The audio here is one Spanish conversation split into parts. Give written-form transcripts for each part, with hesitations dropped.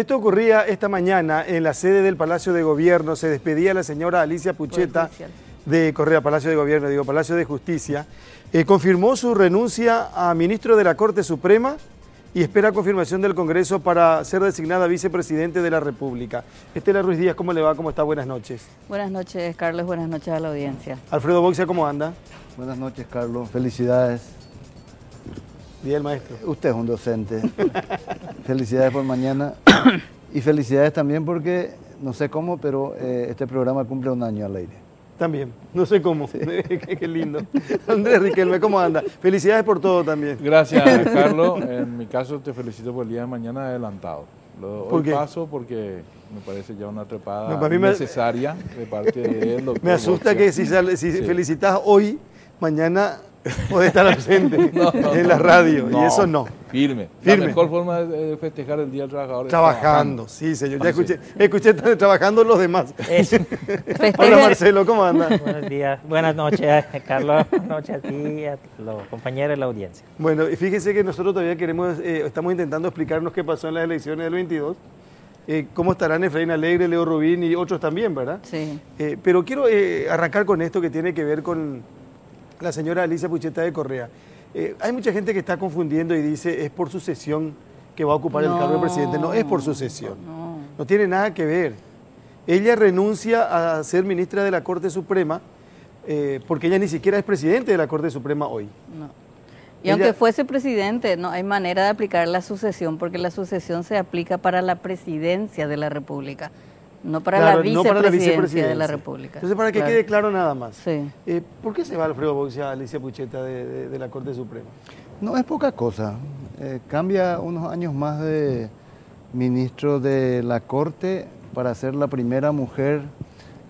Esto ocurría esta mañana en la sede del Palacio de Gobierno. Se despedía la señora Alicia Pucheta de Correa, Palacio de Gobierno, digo, Palacio de Justicia. Confirmó su renuncia a ministro de la Corte Suprema y espera confirmación del Congreso para ser designada vicepresidente de la República. Estela Ruiz Díaz, ¿cómo le va? ¿Cómo está? Buenas noches. Buenas noches, Carlos. Buenas noches a la audiencia. Alfredo Boxia, ¿cómo anda? Buenas noches, Carlos. Felicidades. Día del maestro. Usted es un docente. Felicidades por mañana. Y felicidades también porque, no sé cómo, pero este programa cumple 1 año al aire. También, no sé cómo. Sí. Qué lindo. Andrés Riquelme, ¿cómo anda? Felicidades por todo también. Gracias, Carlos. En mi caso te felicito por el día de mañana adelantado. Hoy paso porque me parece ya una trepada necesaria de parte del doctor. Me asusta que si felicitas hoy, mañana puede estar ausente en la radio, y eso no. Firme. La mejor forma de festejar el Día del Trabajador es trabajando. Sí, señor. Ya escuché trabajando los demás. Hola, Marcelo, ¿cómo anda? Buenos días. Buenas noches, Carlos. Buenas noches a ti y a los compañeros de la audiencia. Bueno, y fíjese que nosotros todavía estamos intentando explicarnos qué pasó en las elecciones del 22. ¿Cómo estarán Efraín Alegre, Leo Rubín y otros también, verdad? Sí. Pero quiero arrancar con esto que tiene que ver con la señora Alicia Pucheta de Correa. Hay mucha gente que está confundiendo y dice es por sucesión que va a ocupar el cargo de presidente. No es por sucesión. No tiene nada que ver. Ella renuncia a ser ministra de la Corte Suprema porque ella ni siquiera es presidente de la Corte Suprema hoy. No. Y aunque fuese presidente, no hay manera de aplicar la sucesión porque la sucesión se aplica para la presidencia de la República. No para, la vicepresidencia de la República. Entonces, para que quede claro nada más, sí. ¿Por qué se va Alfredo Boxia a Alicia Pucheta de la Corte Suprema? No es poca cosa. Cambia unos años más de ministro de la Corte para ser la primera mujer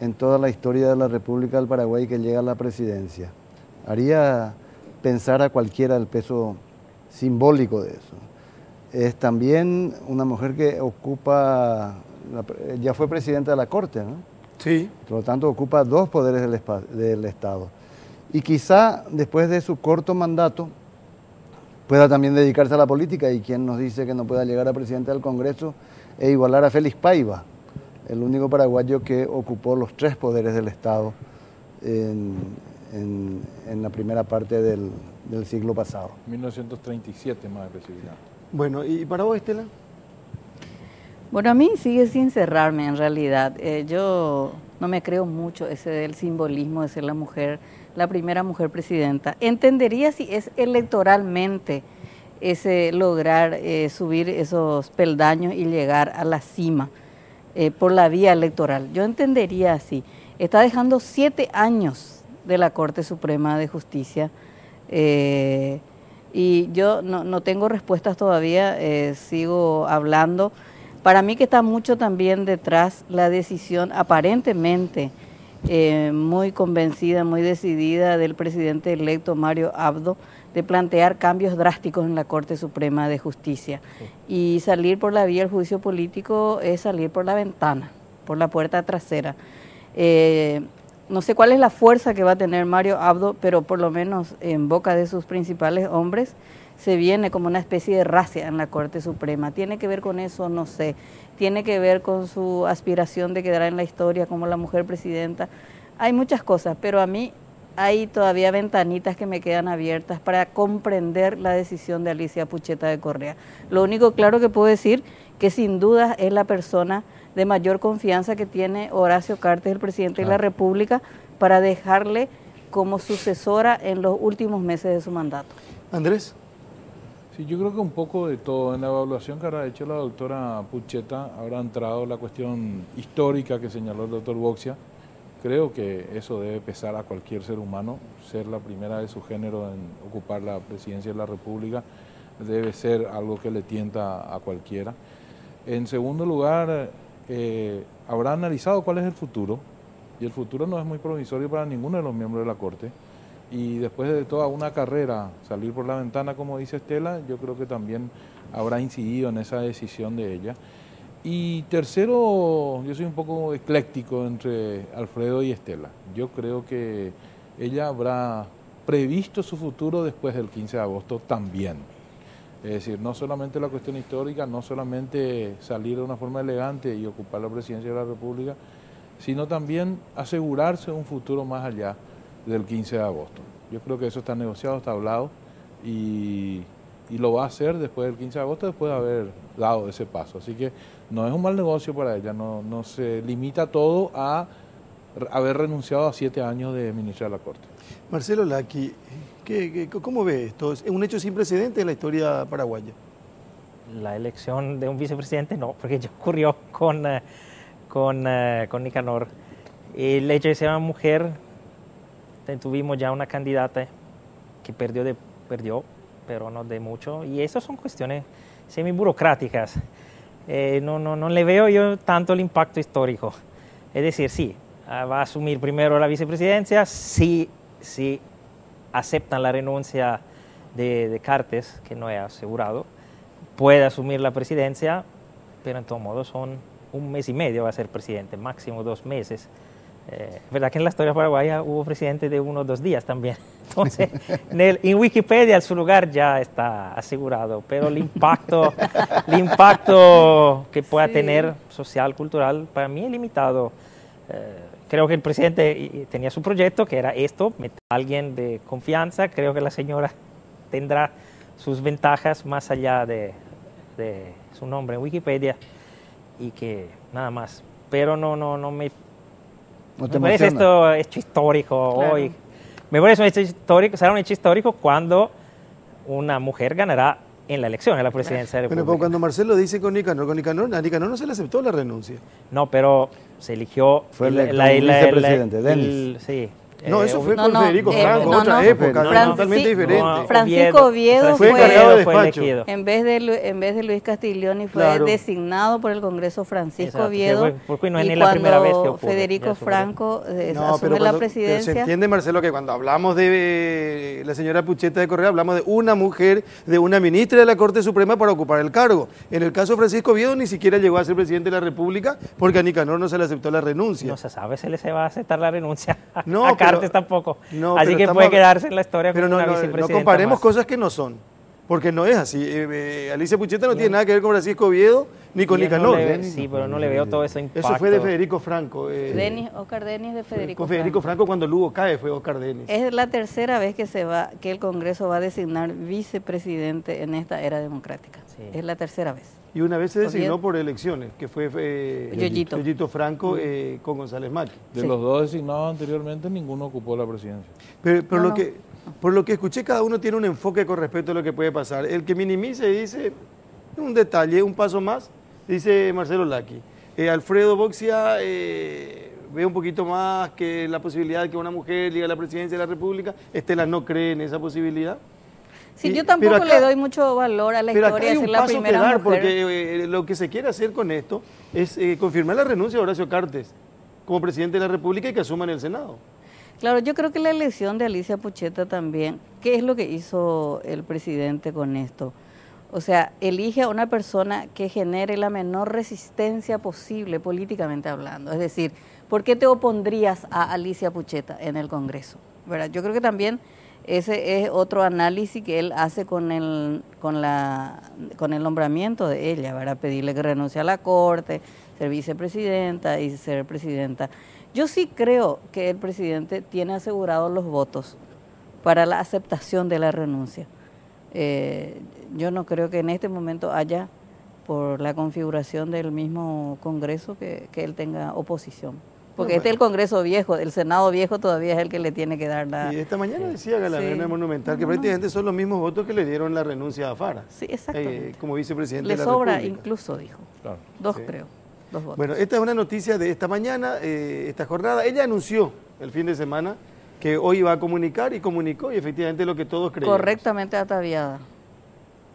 en toda la historia de la República del Paraguay que llega a la presidencia. Haría pensar a cualquiera el peso simbólico de eso. Es también una mujer que ocupa... ya fue presidenta de la Corte, ¿no? Sí. Por lo tanto, ocupa 2 poderes del Estado. Y quizá después de su corto mandato pueda también dedicarse a la política, y quien nos dice que no pueda llegar a presidente del Congreso e igualar a Félix Paiva, el único paraguayo que ocupó los 3 poderes del Estado en la primera parte del siglo pasado. 1937 más de recibirá. Bueno, ¿y para vos, Estela? Bueno, a mí sigue sin cerrarme en realidad. Yo no me creo mucho ese del simbolismo de ser la primera mujer presidenta. Entendería si es electoralmente ese lograr subir esos peldaños y llegar a la cima por la vía electoral. Yo entendería así. Está dejando 7 años de la Corte Suprema de Justicia y yo no tengo respuestas todavía, sigo hablando. Para mí que está mucho también detrás la decisión aparentemente muy convencida, muy decidida del presidente electo Mario Abdo de plantear cambios drásticos en la Corte Suprema de Justicia. Y salir por la vía del juicio político es salir por la ventana, por la puerta trasera. No sé cuál es la fuerza que va a tener Mario Abdo, pero por lo menos en boca de sus principales hombres se viene como una especie de racia en la Corte Suprema. ¿Tiene que ver con eso? No sé. ¿Tiene que ver con su aspiración de quedar en la historia como la mujer presidenta? Hay muchas cosas, pero a mí hay todavía ventanitas que me quedan abiertas para comprender la decisión de Alicia Pucheta de Correa. Lo único claro que puedo decir que sin duda es la persona de mayor confianza que tiene Horacio Cartes, el presidente de la República, para dejarle como sucesora en los últimos meses de su mandato. Andrés. Sí, yo creo que un poco de todo. En la evaluación que habrá hecho la doctora Pucheta habrá entrado la cuestión histórica que señaló el doctor Boxia. Creo que eso debe pesar a cualquier ser humano. Ser la primera de su género en ocupar la presidencia de la República debe ser algo que le tienta a cualquiera. En segundo lugar, habrá analizado cuál es el futuro, y el futuro no es muy provisorio para ninguno de los miembros de la Corte. Y después de toda una carrera, salir por la ventana, como dice Estela, yo creo que también habrá incidido en esa decisión de ella. Y tercero, yo soy un poco ecléctico entre Alfredo y Estela. Yo creo que ella habrá previsto su futuro después del 15 de agosto también. Es decir, no solamente la cuestión histórica, no solamente salir de una forma elegante y ocupar la presidencia de la República, sino también asegurarse un futuro más allá del 15 de agosto. Yo creo que eso está negociado, está hablado y lo va a hacer después del 15 de agosto, después de haber dado ese paso. Así que no es un mal negocio para ella, no se limita todo a haber renunciado a 7 años de ministra de la Corte. Marcelo Lacchi, ¿cómo ve esto? ¿Es un hecho sin precedentes en la historia paraguaya? La elección de un vicepresidente no, porque ya ocurrió con Nicanor. El hecho de ser una mujer, tuvimos ya una candidata que perdió, pero no de mucho, y esas son cuestiones semi-burocráticas. No le veo yo tanto el impacto histórico. Es decir, sí, va a asumir primero la vicepresidencia, sí aceptan la renuncia de Cartes, que no he asegurado, puede asumir la presidencia, pero en todo modo son 1 mes y medio va a ser presidente, máximo 2 meses. Verdad que en la historia paraguaya hubo presidentes de 1 o 2 días también. Entonces, en Wikipedia su lugar ya está asegurado, pero el impacto que pueda tener social, cultural, para mí es limitado. Creo que el presidente tenía su proyecto, que era esto, meter a alguien de confianza. Creo que la señora tendrá sus ventajas más allá de su nombre en Wikipedia y que nada más. Pero no me parece esto hecho histórico Claro. hoy. Me parece un hecho histórico, será un hecho histórico cuando una mujer ganará en la elección a la presidencia de la Bueno, República. pero cuando Marcelo dice con Nicanor a Nicanor no se le aceptó la renuncia. No, pero se eligió Fue electo vicepresidente, Denis. sí. No, eso fue No, con no, Federico Franco, no, otra no. época, Francisco- totalmente diferente. no, Francisco Oviedo fue encargado de despacho. elegido. En vez de Luis Castiglioni fue Claro. designado por el Congreso Francisco Exacto, Oviedo. porque no es y ni la primera vez que cuando ocurre, Federico ya ocurrió. Franco No, asume la pero se presidencia. entiende, Marcelo, que cuando hablamos de la señora Pucheta de Correa, hablamos de una mujer, de una ministra de la Corte Suprema para ocupar el cargo. En el caso de Francisco Oviedo ni siquiera llegó a ser presidente de la República porque a Nicanor no se le aceptó la renuncia. No se sabe si se va a aceptar la renuncia. No, a pero- Cartes tampoco. No, Así pero que estamos puede hab- quedarse en la historia Pero como no, una no vicepresidenta comparemos más. cosas que no son, porque no es así. Alicia Pucheta no tiene nada que ver con Francisco Oviedo ni con Yo no Nicanor. le- sí, pero no le veo todo ese impacto. Eso fue de Federico Franco. Oscar Denis de Federico con Federico Franco cuando Lugo cae fue Oscar Denis. Es la tercera vez que el Congreso va a designar vicepresidente en esta era democrática. Sí. Es la tercera vez. Y una vez se designó Oviedo. por elecciones, que fue Yoyito. Yoyito Franco con González Macri. De Sí. los 2 designados anteriormente, ninguno ocupó la presidencia. Pero No, no. por lo que escuché, cada uno tiene un enfoque con respecto a lo que puede pasar. El que minimiza y dice, un detalle, un paso más, dice Marcelo Lacchi. Alfredo Boxia ve un poquito más que la posibilidad de que una mujer llegue a la presidencia de la República. Estela no cree en esa posibilidad. Sí, Y- yo tampoco pero acá- le doy mucho valor a la Pero acá historia hay de un ser la paso que primera dar, mujer. porque lo que se quiere hacer con esto es confirmar la renuncia de Horacio Cartes como presidente de la República y que asuma en el Senado. Claro, yo creo que la elección de Alicia Pucheta también, ¿qué es lo que hizo el presidente con esto? O sea, elige a una persona que genere la menor resistencia posible políticamente hablando. Es decir, ¿por qué te opondrías a Alicia Pucheta en el Congreso? ¿Verdad? Yo creo que también ese es otro análisis que él hace con el nombramiento de ella, ¿verdad? Pedirle que renuncie a la Corte, ser vicepresidenta y ser presidenta. Yo sí creo que el presidente tiene asegurados los votos para la aceptación de la renuncia. Yo no creo que en este momento haya, por la configuración del mismo Congreso, que él tenga oposición. Porque este es el Congreso viejo, el Senado viejo todavía es el que le tiene que dar la... Y esta mañana decía Galavena Sí. Monumental que No, no. prácticamente son los mismos votos que le dieron la renuncia a Fara Sí, exactamente. como vicepresidente Le de la sobra República. incluso, dijo. Claro. Dos, Sí. creo. 2 votos. Bueno, esta es una noticia de esta mañana, esta jornada. Ella anunció el fin de semana que hoy iba a comunicar y comunicó y efectivamente lo que todos creíamos. Correctamente ataviada.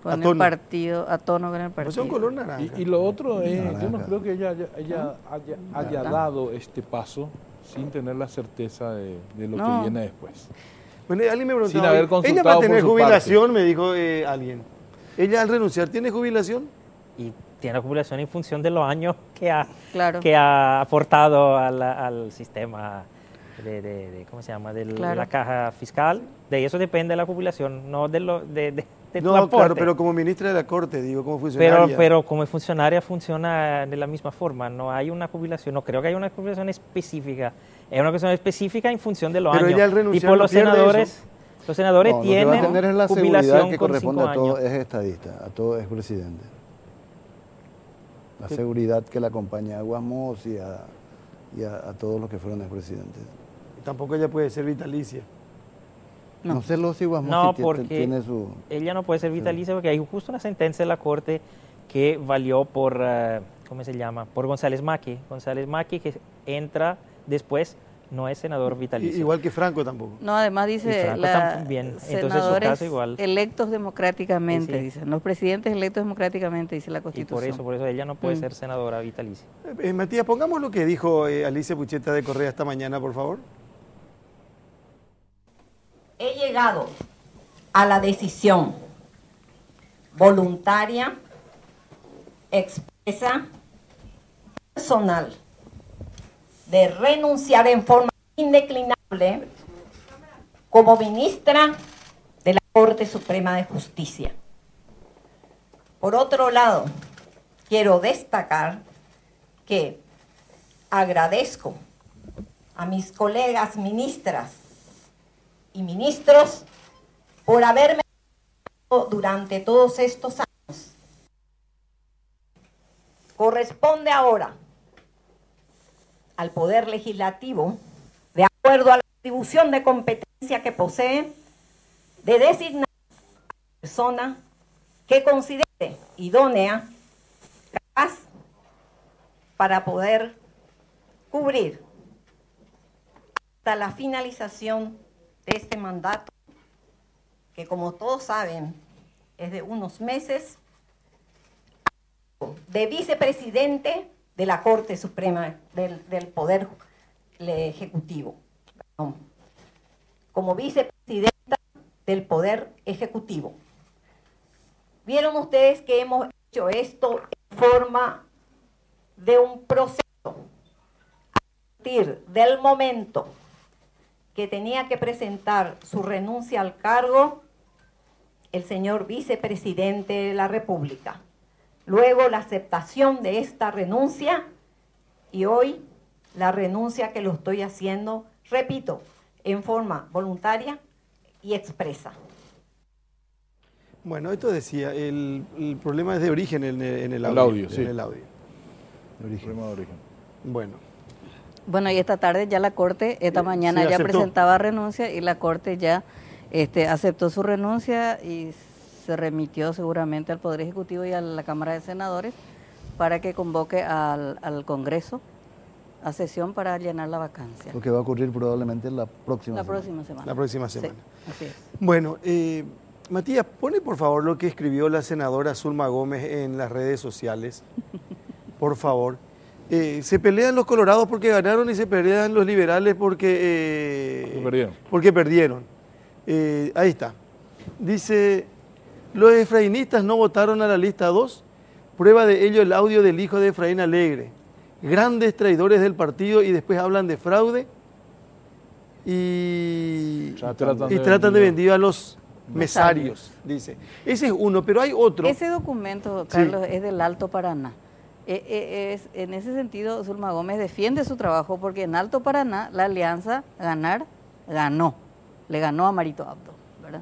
A Con tono. el partido, a tono con el No partido. son color naranja. Y lo otro es, yo no Naranja. creo que ella haya dado este paso sin tener la certeza de lo No. que viene después. Bueno, alguien me Sin preguntaba, haber ella consultado va a por tener su jubilación, me dijo alguien. ¿Ella al renunciar tiene jubilación? Y tiene acumulación en función de los años que ha, Claro. que ha aportado al sistema ¿cómo se llama? De Claro. la caja fiscal. De eso depende la jubilación, no de de tu No, aporte. claro, pero como ministra de la Corte, digo, como funcionaria. Pero como funcionaria funciona de la misma forma, no hay una jubilación, no creo que haya una jubilación específica, es una cuestión específica en función de los Pero años. ella al renunciar Tipo no los pierde senadores, los senadores No, lo que tienen va a tener es la seguridad jubilación que con corresponde 5 a todo años. es estadista, a todo es presidente. La seguridad que le acompaña a Guasmos y a todos los que fueron expresidentes. Tampoco ella puede ser vitalicia. No sé si Guasmos No, sí porque tiene su... ella no puede ser vitalicia porque hay justo una sentencia de la Corte que valió por, ¿cómo se llama? Por González Maqui. González Maqui, que entra después, no es senador vitalicio. Igual que Franco tampoco. No, además Y dice Franco también. Entonces, en su senadores caso, igual. electos democráticamente, Sí, sí. dicen. Los presidentes electos democráticamente, dice la Y Constitución. por eso ella no puede ser senadora vitalicia. Matías, pongamos lo que dijo Alicia Pucheta de Correa esta mañana, por favor. He llegado a la decisión voluntaria, expresa, personal, de renunciar en forma indeclinable como ministra de la Corte Suprema de Justicia. Por otro lado, quiero destacar que agradezco a mis colegas ministras y ministros por haberme ayudado durante todos estos años. Corresponde ahora al Poder Legislativo, de acuerdo a la atribución de competencia que posee, de designar a la persona que considere idónea, capaz, para poder cubrir hasta la finalización de este mandato, que como todos saben, es de unos meses, de vicepresidente de la Corte Suprema del Poder Ejecutivo. Como vicepresidenta del Poder Ejecutivo. Vieron ustedes que hemos hecho esto en forma de un proceso a partir del momento que tenía que presentar su renuncia al cargo el señor vicepresidente de la República. Luego la aceptación de esta renuncia y hoy la renuncia que lo estoy haciendo, repito, en forma voluntaria y expresa. Bueno, esto decía, el problema es de origen en el audio. El audio, sí. En el audio. Problema de origen. Bueno. Bueno, y esta tarde ya la Corte, esta mañana sí, ya aceptó. presentaba renuncia y la Corte ya aceptó su renuncia y se remitió seguramente al Poder Ejecutivo y a la Cámara de Senadores para que convoque al Congreso a sesión para llenar la vacancia. Lo que va a ocurrir probablemente la próxima semana. La próxima semana. Sí, así es. Bueno, Matías, pone por favor lo que escribió la senadora Zulma Gómez en las redes sociales. Por favor. Se pelean los colorados porque ganaron y se pelean los liberales porque perdieron. Ahí está. Dice, los efrainistas no votaron a la lista 2. Prueba de ello el audio del hijo de Efraín Alegre. Grandes traidores del partido y después hablan de fraude y tratan de vendido a los mesarios, dice. Ese es uno, pero hay otro. Ese documento, Carlos, es del Alto Paraná. En ese sentido, Zulma Gómez defiende su trabajo porque en Alto Paraná la alianza ganó. Le ganó a Marito Abdo, ¿verdad?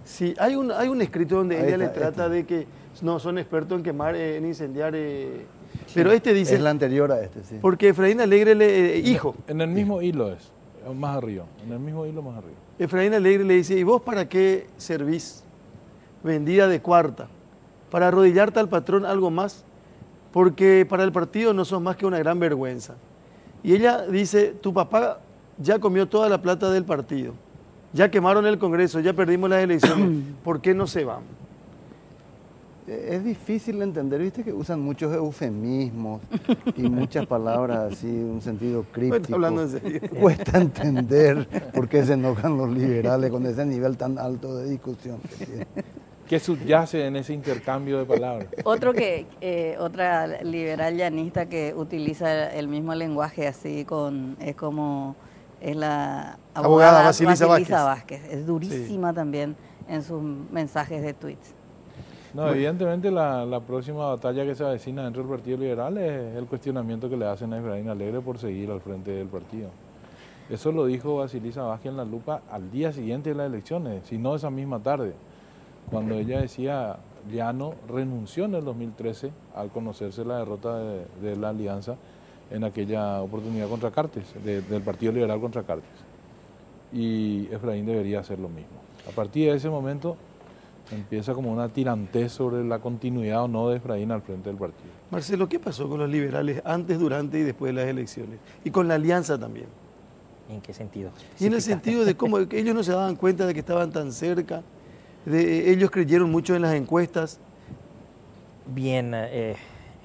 Sí, hay un escrito donde ella le trata de que no son expertos en quemar, en incendiar. Pero dice... Es la anterior a sí. Porque Efraín Alegre, hijo. En el mismo hilo es, más arriba. En el mismo hilo más arriba. Efraín Alegre le dice, ¿y vos para qué servís? Vendida de cuarta. ¿Para arrodillarte al patrón algo más? Porque para el partido no sos más que una gran vergüenza. Y ella dice, tu papá ya comió toda la plata del partido. Ya quemaron el Congreso, ya perdimos las elecciones. ¿Por qué no se van? Es difícil entender, viste que usan muchos eufemismos y muchas palabras así, un sentido críptico. Hablando en serio. Cuesta entender por qué se enojan los liberales con ese nivel tan alto de discusión que tienen. ¿Qué subyace en ese intercambio de palabras? Otra liberal llanista que utiliza el mismo lenguaje así es la abogada Basilisa Vázquez. Es durísima también en sus mensajes de tweets. No, evidentemente la próxima batalla que se avecina dentro del Partido Liberal es el cuestionamiento que le hacen a Efraín Alegre por seguir al frente del partido. Eso lo dijo Basilisa Vázquez en La Lupa al día siguiente de las elecciones, si no esa misma tarde, cuando ella decía, Llano renunció en el 2013 al conocerse la derrota de la alianza en aquella oportunidad contra Cartes, del Partido Liberal contra Cartes. Y Efraín debería hacer lo mismo. A partir de ese momento empieza como una tirantez sobre la continuidad o no de Efraín al frente del partido. Marcelo, ¿qué pasó con los liberales antes, durante y después de las elecciones? Y con la alianza también. ¿En qué sentido? Y en el sentido de cómo que ellos no se daban cuenta de que estaban tan cerca, ellos creyeron mucho en las encuestas. Bien, es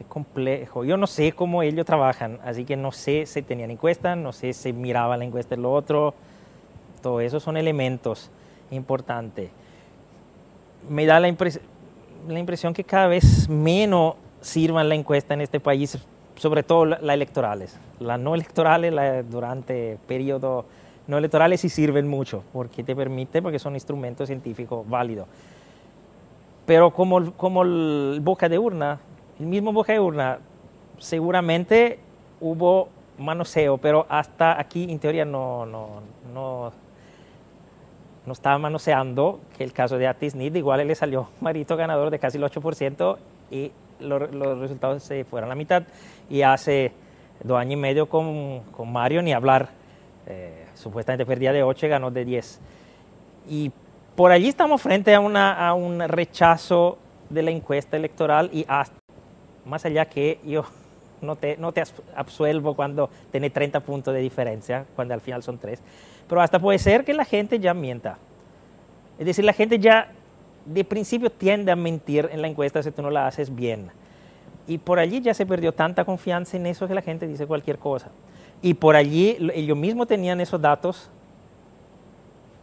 complejo. Yo no sé cómo ellos trabajan, así que no sé si tenían encuestas, no sé si miraban la encuesta de lo otro. Todo eso son elementos importantes. Me da la impresión que cada vez menos sirvan la encuesta en este país, sobre todo las electorales. Las no electorales, durante periodos no electorales sí sirven mucho, porque son instrumentos científicos válidos. Pero como el boca de urna, el mismo boca de urna, seguramente hubo manoseo, pero hasta aquí en teoría no estaba manoseando, que el caso de Atisnit, igual él le salió Marito ganador de casi el 8% y los resultados se fueron a la mitad. Y hace 2 años y medio con Mario ni hablar, supuestamente perdía de 8 y ganó de 10. Y por allí estamos frente a un rechazo de la encuesta electoral y hasta, más allá que yo no te absuelvo cuando tiene 30 puntos de diferencia, cuando al final son 3. Pero hasta puede ser que la gente ya mienta. Es decir, la gente ya de principio tiende a mentir en la encuesta si tú no la haces bien. Y por allí ya se perdió tanta confianza en eso que la gente dice cualquier cosa. Y por allí ellos mismos tenían esos datos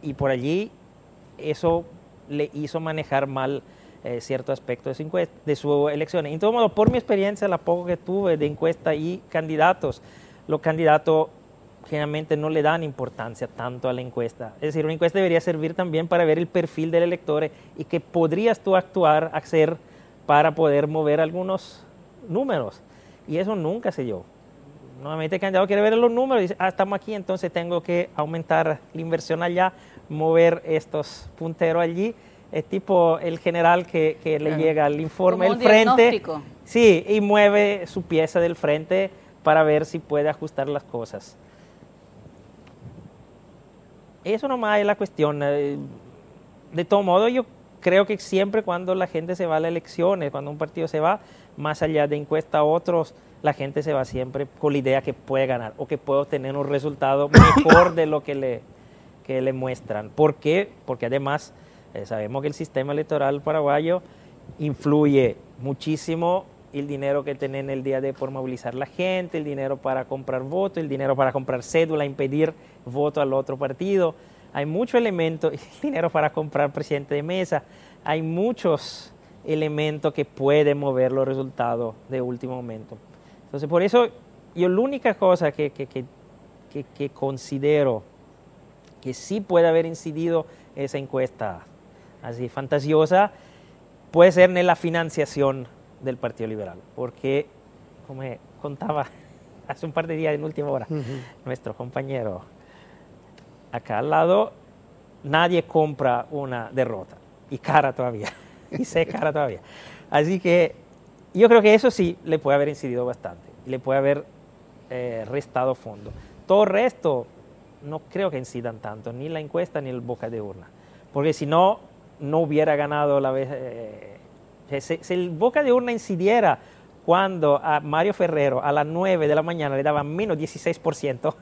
y por allí eso le hizo manejar mal cierto aspecto de su elección. En todo modo, por mi experiencia, la poco que tuve de encuesta y candidatos, los candidatos generalmente no le dan importancia tanto a la encuesta. Es decir, una encuesta debería servir también para ver el perfil del elector y que podrías tú hacer para poder mover algunos números. Y eso nunca se dio. Nuevamente el candidato quiere ver los números y dice, estamos aquí, entonces tengo que aumentar la inversión allá, mover estos punteros allí. Es tipo el general que le llega el informe del frente. Sí, y mueve su pieza del frente para ver si puede ajustar las cosas. Eso nomás es la cuestión. De todo modo, yo creo que siempre cuando la gente se va a las elecciones, cuando un partido se va, más allá de encuesta a otros, la gente se va siempre con la idea que puede ganar o que puede obtener un resultado mejor de lo que le muestran. ¿Por qué? Porque además sabemos que el sistema electoral paraguayo influye muchísimo el dinero que tienen el día de por movilizar la gente, el dinero para comprar votos, el dinero para comprar cédula, impedir voto al otro partido. Hay muchos elementos, el dinero para comprar presidente de mesa. Hay muchos elementos que pueden mover los resultados de último momento. Entonces, por eso, yo la única cosa que considero que sí puede haber incidido esa encuesta así fantasiosa, puede ser en la financiación del Partido Liberal, porque, como me contaba hace un par de días en última hora, nuestro compañero acá al lado, nadie compra una derrota, y cara todavía, y sé cara todavía. Así que yo creo que eso sí le puede haber incidido bastante, le puede haber restado fondo. Todo el resto no creo que incidan tanto, ni la encuesta ni el boca de urna, porque si no, no hubiera ganado la vez. Si el boca de urna incidiera cuando a Mario Ferrero a las 9 de la mañana le daban menos 16%,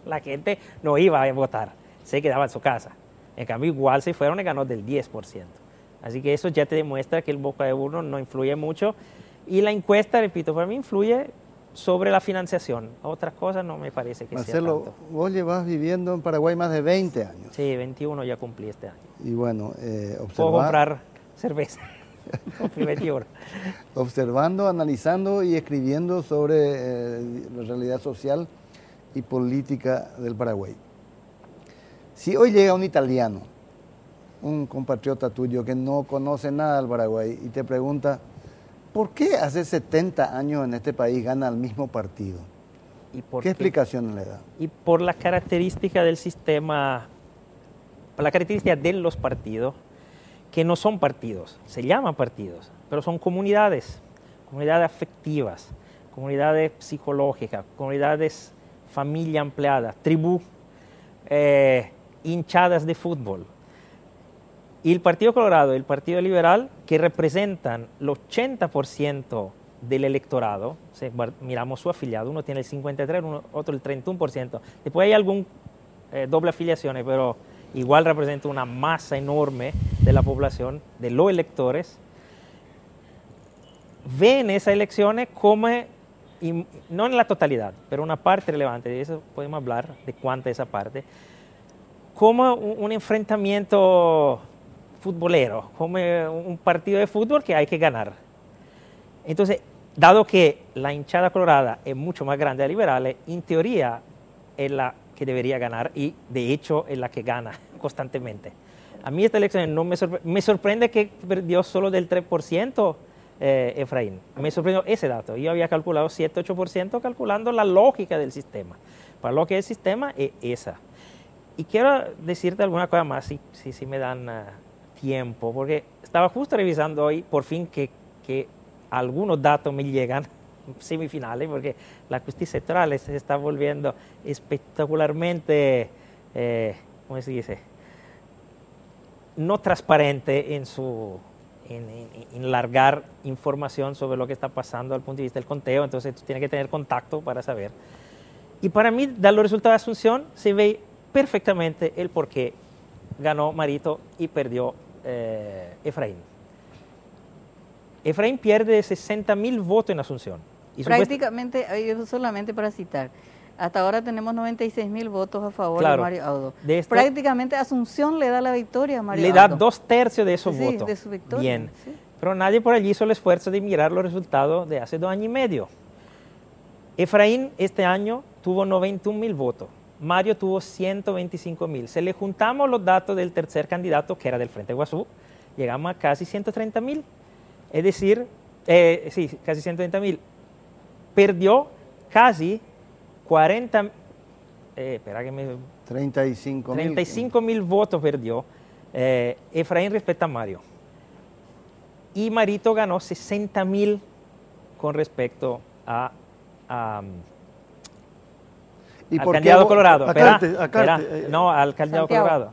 la gente no iba a votar, se quedaba en su casa. En cambio, igual si fueron, le ganó del 10%. Así que eso ya te demuestra que el boca de urna no influye mucho. Y la encuesta, repito, para mí influye sobre la financiación. Otras cosas no me parece que sea tanto. Marcelo, vos llevas viviendo en Paraguay más de 20 años. Sí, 21 ya cumplí este año. Y bueno, puedo comprar cerveza. Observando, analizando y escribiendo sobre la realidad social y política del Paraguay. Si hoy llega un italiano un compatriota tuyo que no conoce nada del Paraguay y te pregunta, ¿por qué hace 70 años en este país gana el mismo partido? ¿Y por ¿Qué explicación le da? Y por la característica del sistema, por la característica de los partidos, que no son partidos, se llaman partidos, pero son comunidades, comunidades afectivas, comunidades psicológicas, comunidades familia ampliada, tribu, hinchadas de fútbol. Y el Partido Colorado y el Partido Liberal, que representan el 80% del electorado, si miramos su afiliado, uno tiene el 53%, otro el 31%. Después hay algún doble afiliaciones, pero igual representa una masa enorme de la población, de los electores. Ven esas elecciones como, y no en la totalidad, pero una parte relevante, de eso podemos hablar, de cuánta esa parte, como un enfrentamiento futbolero, como un partido de fútbol que hay que ganar. Entonces, dado que la hinchada colorada es mucho más grande a liberales, en teoría es la que debería ganar y de hecho es la que gana constantemente. A mí esta elección no me sorprende que perdió solo del 3%. Efraín, me sorprendió ese dato. Yo había calculado 7-8% calculando la lógica del sistema. Para lo que es el sistema es esa. Y quiero decirte alguna cosa más, si me dan tiempo, porque estaba justo revisando hoy, por fin, que algunos datos me llegan semifinales, porque la justicia electoral se está volviendo espectacularmente, ¿cómo se dice? No transparente en largar información sobre lo que está pasando desde el punto de vista del conteo, entonces tú tienes que tener contacto para saber. Y para mí, de los resultados de Asunción, se ve perfectamente el por qué ganó Marito y perdió Efraín. Efraín pierde 60.000 votos en Asunción. Y prácticamente, solamente para citar, hasta ahora tenemos 96.000 votos a favor de Mario Audo. Prácticamente Asunción le da la victoria a Mario Audo. Le da 2/3 de esos votos. De su victoria. Bien. Sí. Pero nadie por allí hizo el esfuerzo de mirar los resultados de hace 2 años y medio. Efraín este año tuvo 91.000 votos. Mario tuvo 125.000. Se le juntamos los datos del tercer candidato, que era del Frente Guazú, llegamos a casi 130.000. Es decir, sí, casi 130.000. Perdió casi 35.000 votos perdió Efraín respecto a Mario. Y Marito ganó 60.000 con respecto al candidato colorado. No, al candidato colorado.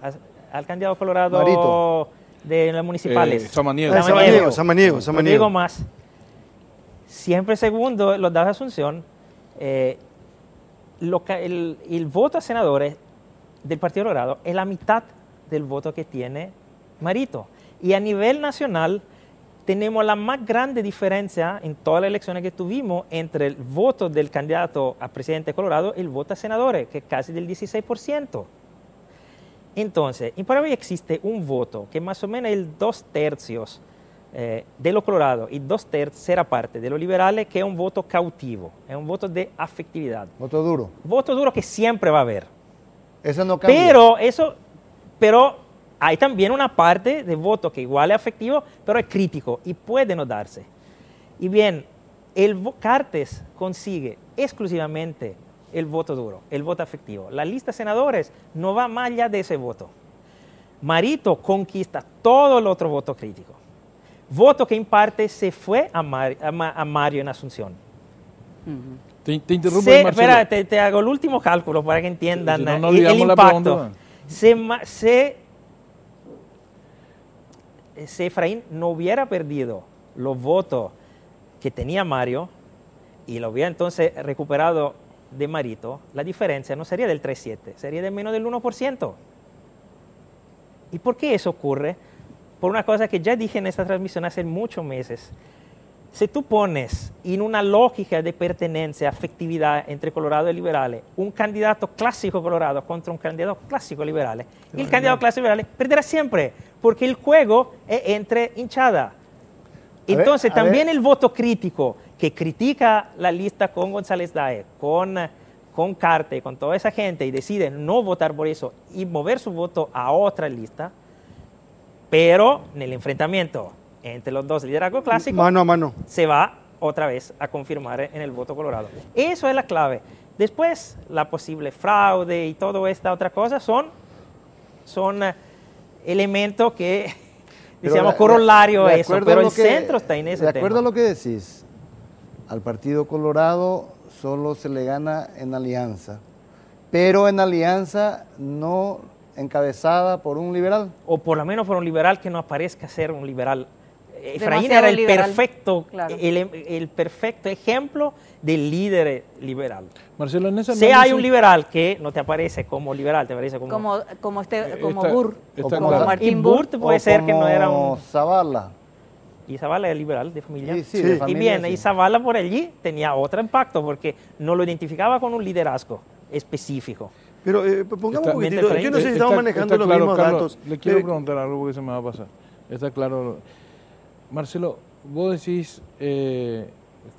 Al candidato colorado Marito. De las municipales. Samaniego. Digo más. Siempre segundo los datos de Asunción, el voto a senadores del Partido Colorado es la mitad del voto que tiene Marito. Y a nivel nacional tenemos la más grande diferencia en todas las elecciones que tuvimos entre el voto del candidato a presidente de Colorado y el voto a senadores, que es casi del 16%. Entonces, en Paraguay existe un voto que más o menos es el 2/3 de los colorados y 2/3 parte de los liberales, que es un voto cautivo, es un voto de afectividad. Voto duro. Voto duro que siempre va a haber. Eso no cambia. Pero hay también una parte de voto que igual es afectivo, pero es crítico y puede no darse. Y bien, Cartes consigue exclusivamente el voto duro, el voto afectivo. La lista de senadores no va más allá de ese voto. Marito conquista todo el otro voto crítico. Voto que en parte se fue a Mario en Asunción. Te interrumpo, Marcelo. Espera, te hago el último cálculo para que entiendan el impacto. Si Efraín no hubiera perdido los votos que tenía Mario y lo hubiera entonces recuperado de Marito, la diferencia no sería del 3,7, sería de menos del 1%. ¿Y por qué eso ocurre? Por una cosa que ya dije en esta transmisión hace muchos meses. Si tú pones en una lógica de pertenencia, afectividad entre Colorado y liberales, un candidato clásico Colorado contra un candidato clásico liberales, el candidato clásico liberales perderá siempre, porque el juego es entre hinchada. Entonces también el voto crítico, que critica la lista con González Daer, con Carte, con toda esa gente, y decide no votar por eso y mover su voto a otra lista, Pero en el enfrentamiento entre los dos liderazgos clásicos, Mano a mano. se va otra vez a confirmar en el voto colorado. Eso es la clave. Después, la posible fraude y toda esta otra cosa son elementos que, decíamos, corolario a eso, pero el centro está en ese tema. De acuerdo a lo que decís, al Partido Colorado solo se le gana en alianza, pero en alianza no encabezada por un liberal. O por lo menos por un liberal que no aparezca ser un liberal. Efraín Demasiado era el liberal, perfecto, claro. el perfecto ejemplo del líder liberal. Marcelo, en ese Si hay análisis- un liberal que no te aparece como liberal, te aparece como Como Está- Burr, está como claro. y Martín Burr Burr. puede ser que no era un... Zavala. Y Zavala es liberal de familia. Sí, sí, de Y familia, bien, sí. y Zavala por allí tenía otro impacto porque no lo identificaba con un liderazgo específico. Pero pongamos Está- un poquitito, yo no sé si estamos manejando los claro, mismos Carlos, datos. Le quiero pero- preguntar algo porque se me va a pasar. Está claro. Marcelo, vos decís,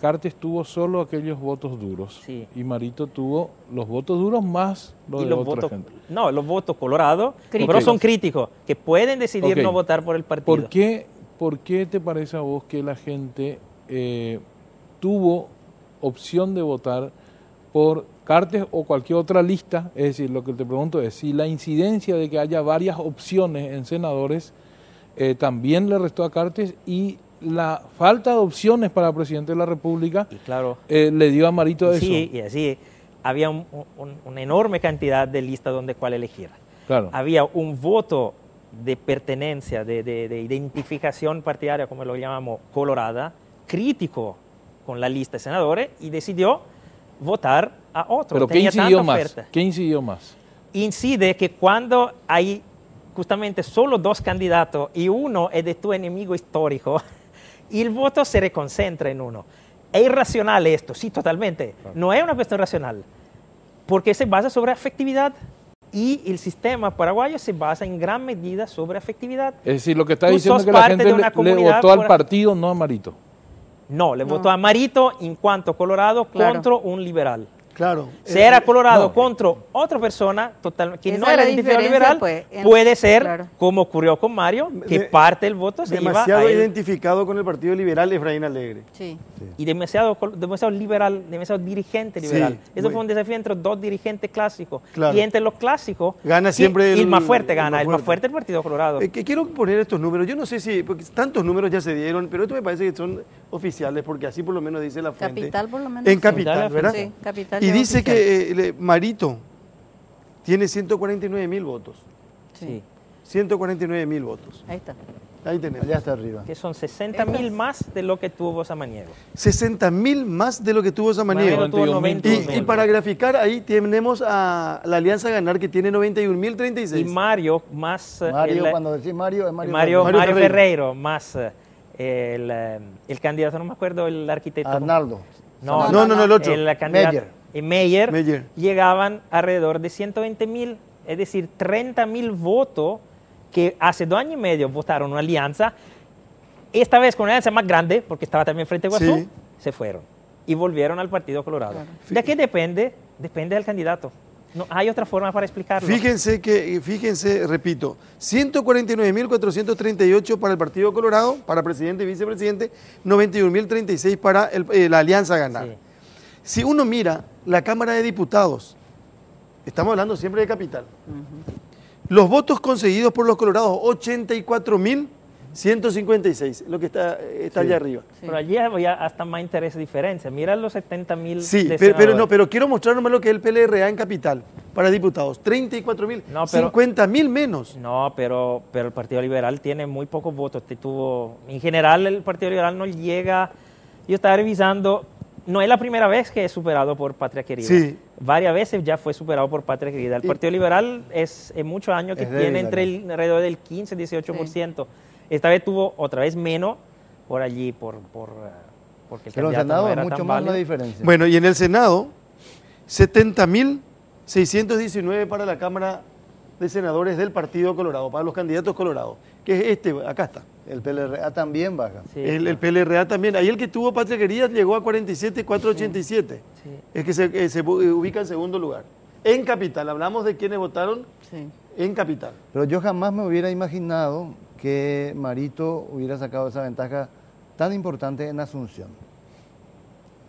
Cartes tuvo solo aquellos votos duros. Sí. Y Marito tuvo los votos duros más los Y de los otra votos, gente. no, los votos colorados, Críticos. pero son críticos, que pueden decidir Ok. no votar por el partido. ¿Por qué te parece a vos que la gente tuvo opción de votar por Cartes o cualquier otra lista? Es decir, lo que te pregunto es si la incidencia de que haya varias opciones en senadores también le restó a Cartes y la falta de opciones para presidente de la República Y claro, le dio a Marito eso. sí, y así había una enorme cantidad de listas donde cuál elegir. Claro. Había un voto de pertenencia, de identificación partidaria, como lo llamamos, colorada, crítico con la lista de senadores y decidió votar a otro. Pero ¿qué Tenía incidió tanta más? oferta. ¿Qué incidió más? Incide que cuando hay justamente solo dos candidatos y uno es de tu enemigo histórico, y el voto se reconcentra en uno. ¿Es irracional esto? Sí, totalmente. No es una cuestión racional, porque se basa sobre afectividad y el sistema paraguayo se basa en gran medida sobre afectividad. Es decir, lo que está Tú diciendo es sos que la parte gente de una le comunidad votó al por- partido, no a Marito. No, le votó a Marito en cuanto Colorado Claro. contra un liberal. Claro. Si era Colorado no. contra otra persona total, que Esa no es era la identificada diferencia, liberal, pues, puede ser, claro. como ocurrió con Mario, que parte del voto se iba a demasiado él. identificado con el Partido Liberal Efraín Alegre. Sí. Y demasiado liberal, demasiado dirigente liberal. Sí, Eso muy- fue un desafío entre dos dirigentes clásicos. Claro. Y entre los clásicos, Gana y- siempre y el más fuerte el gana, más el más fuerte. fuerte el Partido Colorado. Que quiero poner estos números, yo no sé si, porque tantos números ya se dieron, pero esto me parece que son oficiales, porque así por lo menos dice la fuente. Capital, por lo menos. En sí. Capital, ¿verdad? Sí, Capital. Y ya dice oficial. que Marito tiene 149.000 votos. Sí. 149.000 votos. Ahí está. Ahí tenemos. Allá está arriba. Que son 60.000 más de lo que tuvo Samaniego. 60.000 más de lo que tuvo Samaniego. Samaniego tuvo 91.000. Y para graficar, ahí tenemos a la Alianza Ganar, que tiene Y 91.036. Mario más... Mario, el- cuando decís Mario, es Mario. Mario Ferreiro. Ferreiro más el candidato, no me acuerdo, el arquitecto. Arnaldo. No, el otro. El candidato Meyer, Meyer. llegaban alrededor de 120.000, es decir, 30.000 votos que hace 2 años y medio votaron una alianza, esta vez con una alianza más grande, porque estaba también frente a Guazú, Sí. se fueron y volvieron al Partido Colorado. Claro. ¿De qué depende? Depende del candidato. No hay otra forma para explicarlo. Fíjense, repito, 149.438 para el Partido Colorado, para presidente y vicepresidente, 91.036 para la Alianza Ganar. Sí. Si uno mira la Cámara de Diputados, estamos hablando siempre de capital, los votos conseguidos por los colorados, 84.156, lo que está allá arriba. Pero allí había hasta más interés de diferencia. Mira los 70.000 Sí, de pero senadores. pero quiero mostrar nomás lo que es el PLRA en capital para diputados, 34.000, No, pero- 50.000 menos. No, pero el Partido Liberal tiene muy pocos votos. En general, el Partido Liberal no llega. Yo estaba revisando, no es la primera vez que es superado por Patria Querida. Sí. Varias veces ya fue superado por Patria Querida. El Y- Partido Liberal es en muchos años que Es tiene débil, alrededor del 15-18%. Esta vez tuvo otra vez menos por allí, porque el Pero en candidato Senado no es era mucho tan más la válido. diferencia. Bueno, y en el Senado, 70.619 para la Cámara de Senadores del Partido Colorado, para los candidatos colorados, que es acá está. El PLRA también baja. Sí. El PLRA también. Ahí el que tuvo Patria Querida llegó a 47.487. Sí. Es que se ubica en segundo lugar. En Capital, hablamos de quienes votaron Sí. en Capital. Pero yo jamás me hubiera imaginado que Marito hubiera sacado esa ventaja tan importante en Asunción.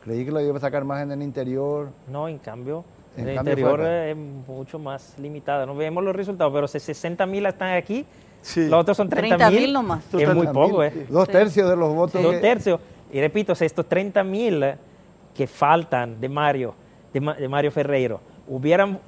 Creí que lo iba a sacar más en el interior. No, en cambio, En el cambio interior fue acá. es mucho más limitado. No vemos los resultados, pero si 60.000 están aquí, Sí. los otros son 30.000. 30.000 nomás. Es muy poco, Dos tercios de los votos. Dos que- tercios. Y repito, si estos 30.000 que faltan de Mario Ferreiro, hubieran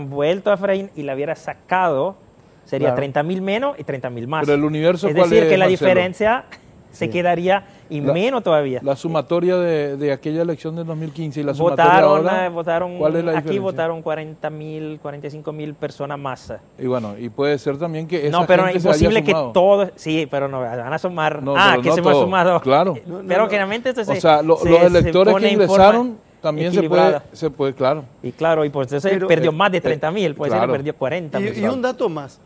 vuelto a Efraín y la hubiera sacado, sería Claro. 30.000 menos y 30.000 más. Pero el universo, es ¿cuál decir, es, que la Marcelo? diferencia se quedaría y La- menos todavía. La sumatoria de aquella elección del 2015 y la sumatoria Votaron, ¿cuál es la aquí diferencia? votaron 40.000, 45.000 personas más. Y bueno, y puede ser también que esa No, pero gente es se haya imposible que sumado. todos, sí, pero no, van a sumar. No, Ah, pero que no se me ha todo, sumado. claro. Pero generalmente esto O sea, los electores que ingresaron también se puede, claro. Y claro, y por eso Pero, perdió más de 30.000, puede ser claro. que perdió 40.000. Y un dato más,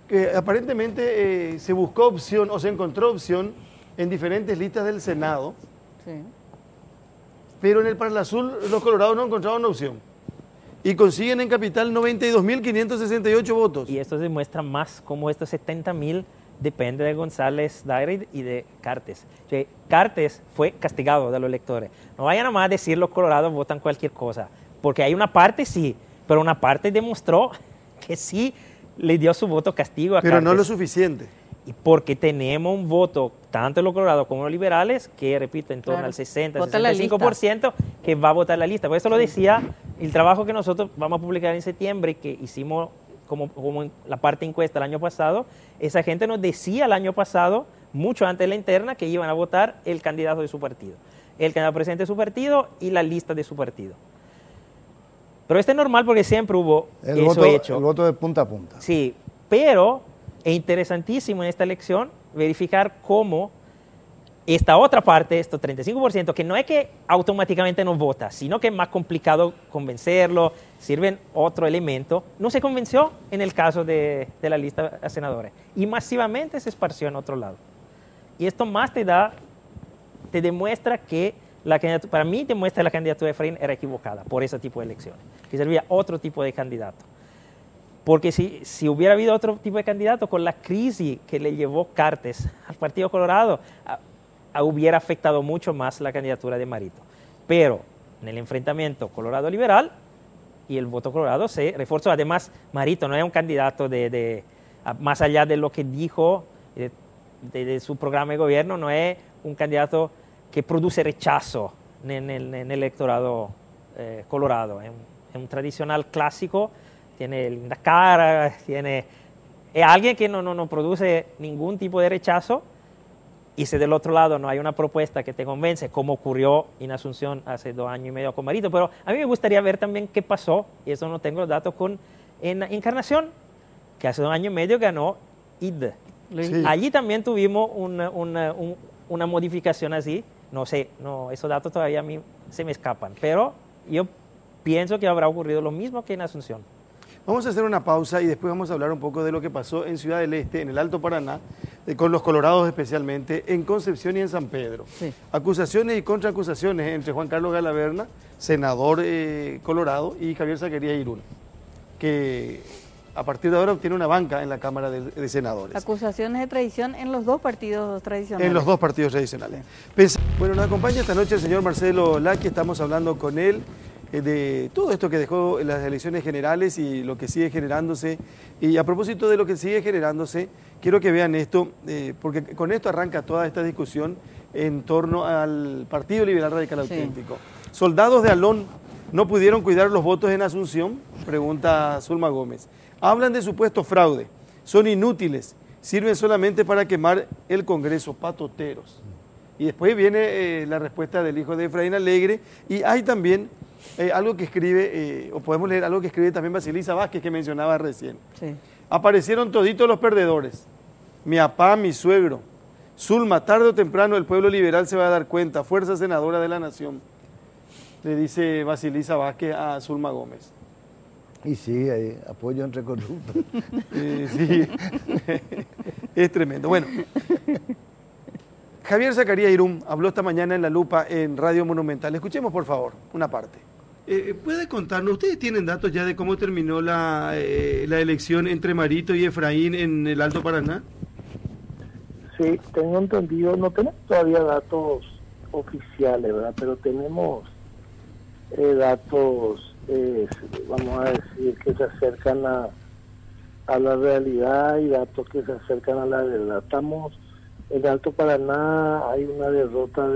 que aparentemente se buscó opción o se encontró opción en diferentes listas del Senado, Sí. pero en el Parla Azul los colorados no encontraron opción. Y consiguen en Capital 92.568 votos. Y esto demuestra más cómo estos 70.000 depende de González Daire y de Cartes. Que Cartes fue castigado de los electores. No vayan a más decir los colorados votan cualquier cosa, porque hay una parte sí, pero una parte demostró que sí le dio su voto castigo a Pero Cartes. no lo suficiente. Y porque tenemos un voto, tanto los colorados como los liberales, que repito, en torno Claro. al 60, Vota la 65%, que va a votar la lista. Por eso lo decía, el trabajo que nosotros vamos a publicar en septiembre, que hicimos como en la parte encuesta el año pasado, esa gente nos decía el año pasado, mucho antes de la interna, que iban a votar el candidato de su partido, el candidato presidente de su partido y la lista de su partido. Pero esto es normal porque siempre hubo El eso voto, hecho. el voto de punta a punta. Sí, pero es interesantísimo en esta elección verificar cómo esta otra parte, estos 35%, que no es que automáticamente no vota, sino que es más complicado convencerlo, sirven otro elemento, no se convenció en el caso de la lista a senadores y masivamente se esparció en otro lado. Y esto más te demuestra que la candidatura, para mí demuestra que la candidatura de Efraín era equivocada por ese tipo de elecciones, que servía otro tipo de candidato. Porque si hubiera habido otro tipo de candidato, con la crisis que le llevó Cartes al Partido Colorado, hubiera afectado mucho más la candidatura de Marito. Pero en el enfrentamiento Colorado-Liberal y el voto Colorado se reforzó. Además, Marito no es un candidato más allá de lo que dijo, de su programa de gobierno, no es un candidato que produce rechazo en el electorado colorado. Es un tradicional clásico, tiene linda cara, es alguien que no produce ningún tipo de rechazo. Y si del otro lado no hay una propuesta que te convence, como ocurrió en Asunción hace 2 años y medio con Marito, pero a mí me gustaría ver también qué pasó, y eso no tengo los datos, en Encarnación, que hace 2 años y medio ganó ID. Sí. Allí también tuvimos una modificación así, no sé, esos datos todavía a mí se me escapan, pero yo pienso que habrá ocurrido lo mismo que en Asunción. Vamos a hacer una pausa y después vamos a hablar un poco de lo que pasó en Ciudad del Este, en el Alto Paraná, con los colorados especialmente, en Concepción y en San Pedro. Sí. Acusaciones y contraacusaciones entre Juan Carlos Galaverna, senador colorado, y Javier Zacarías Irún, que a partir de ahora obtiene una banca en la Cámara de Senadores. Acusaciones de traición en los dos partidos tradicionales. En los dos partidos tradicionales. Bueno, nos acompaña esta noche el señor Marcelo Laqui, estamos hablando con él de todo esto que dejó las elecciones generales y lo que sigue generándose. Y a propósito de lo que sigue generándose, quiero que vean esto, porque con esto arranca toda esta discusión en torno al Partido Liberal Radical Auténtico. Soldados de Alón no pudieron cuidar los votos en Asunción, pregunta Zulma Gómez. Hablan de supuesto fraude, son inútiles, sirven solamente para quemar el Congreso, patoteros. Y después viene la respuesta del hijo de Efraín Alegre, y hay también algo que escribe, o podemos leer algo que escribe también Basilisa Vázquez, que mencionaba recién. Sí. Aparecieron toditos los perdedores, mi papá, mi suegro. Zulma, tarde o temprano el pueblo liberal se va a dar cuenta, fuerza senadora de la nación, le dice Basilisa Vázquez a Zulma Gómez. Y sí, hay apoyo entre corruptos. Sí, es tremendo. Bueno, Javier Zacarías Irún habló esta mañana en La Lupa en Radio Monumental. Escuchemos, por favor, una parte. ¿Puede contarnos, ustedes tienen datos ya de cómo terminó la elección entre Marito y Efraín en el Alto Paraná? Sí, tengo entendido, no tenemos todavía datos oficiales, ¿verdad? Pero tenemos datos, vamos a decir, que se acercan a la realidad y datos que se acercan a la verdad. Estamos en el Alto Paraná, hay una derrota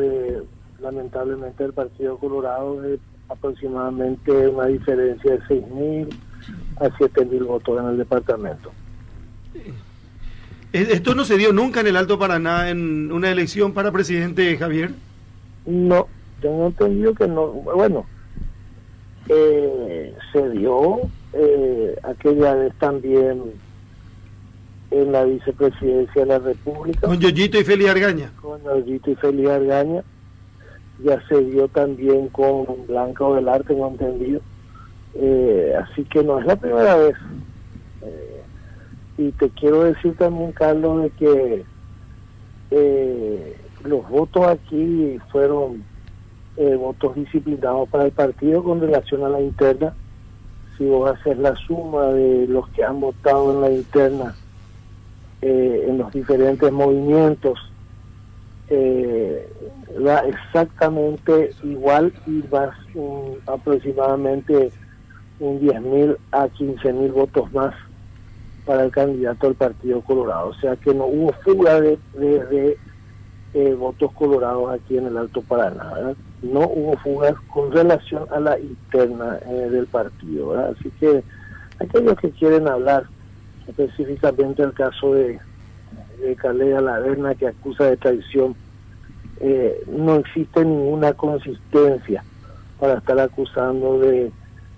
lamentablemente del Partido Colorado de aproximadamente una diferencia de 6.000 a 7.000 votos en el departamento. ¿Esto no se dio nunca en el Alto Paraná en una elección para presidente, Javier? No, tengo entendido que no. Bueno, se dio aquella vez también en la vicepresidencia de la República. Con Yoyito y Félix Argaña. Con Yoyito y Félix Argaña. Ya se dio también con Blanca Ovelar, tengo entendido. Así que no es la primera vez. Y te quiero decir también, Carlos, de que los votos aquí fueron votos disciplinados para el partido con relación a la interna. Si vos haces la suma de los que han votado en la interna, en los diferentes movimientos, va exactamente igual y vas aproximadamente un 10.000 a 15.000 votos más para el candidato del Partido Colorado. O sea que no hubo fuga de votos colorados aquí en el Alto Paraná, ¿verdad? No hubo fugas con relación a la interna del partido, ¿verdad? Así que aquellos que quieren hablar específicamente del caso de Caled Alaverna, que acusa de traición, no existe ninguna consistencia para estar acusando de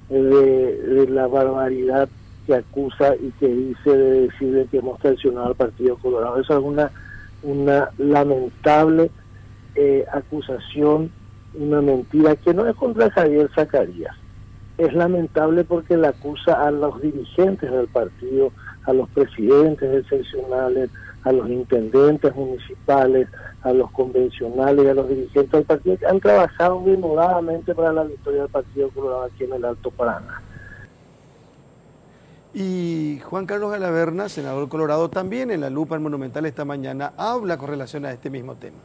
la barbaridad que acusa y que dice de decir de que hemos traicionado al Partido Colorado. Eso es una lamentable acusación, una mentira que no es contra Javier Zacarías. Es lamentable porque la acusa a los dirigentes del partido, a los presidentes de seccionales, a los intendentes municipales, a los convencionales y a los dirigentes del partido que han trabajado denodadamente para la victoria del Partido Colorado aquí en el Alto Paraná. Y Juan Carlos Alaverna, senador colorado, también en la lupa en Monumental esta mañana habla con relación a este mismo tema.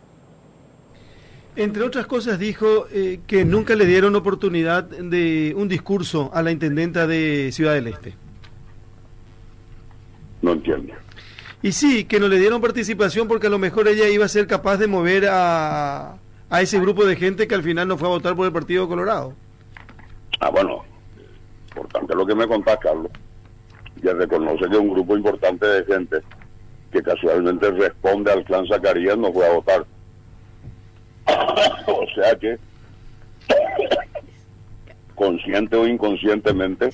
Entre otras cosas dijo que nunca le dieron oportunidad de un discurso a la intendenta de Ciudad del Este. No entiendo. Y sí, que no le dieron participación porque a lo mejor ella iba a ser capaz de mover a ese grupo de gente que al final no fue a votar por el Partido Colorado. Ah, bueno, importante lo que me contás, Carlos. Ya reconoce que un grupo importante de gente que casualmente responde al clan Zacarías no fue a votar. O sea que, consciente o inconscientemente,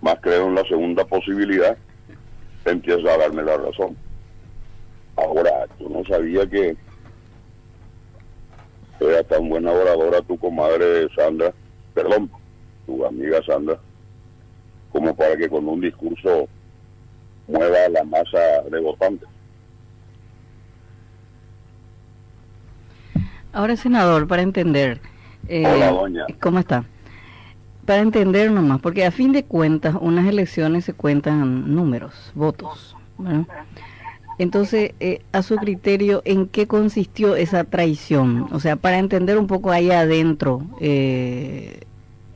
más creo en la segunda posibilidad, empieza a darme la razón. Ahora, yo no sabía que era tan buena oradora tu comadre Sandra, perdón, tu amiga Sandra, como para que con un discurso mueva la masa de votantes. Ahora, senador, para entender... Hola, doña. ¿Cómo está? Para entender nomás, porque a fin de cuentas, unas elecciones se cuentan números, votos, ¿verdad? Entonces, a su criterio, ¿en qué consistió esa traición? O sea, para entender un poco ahí adentro,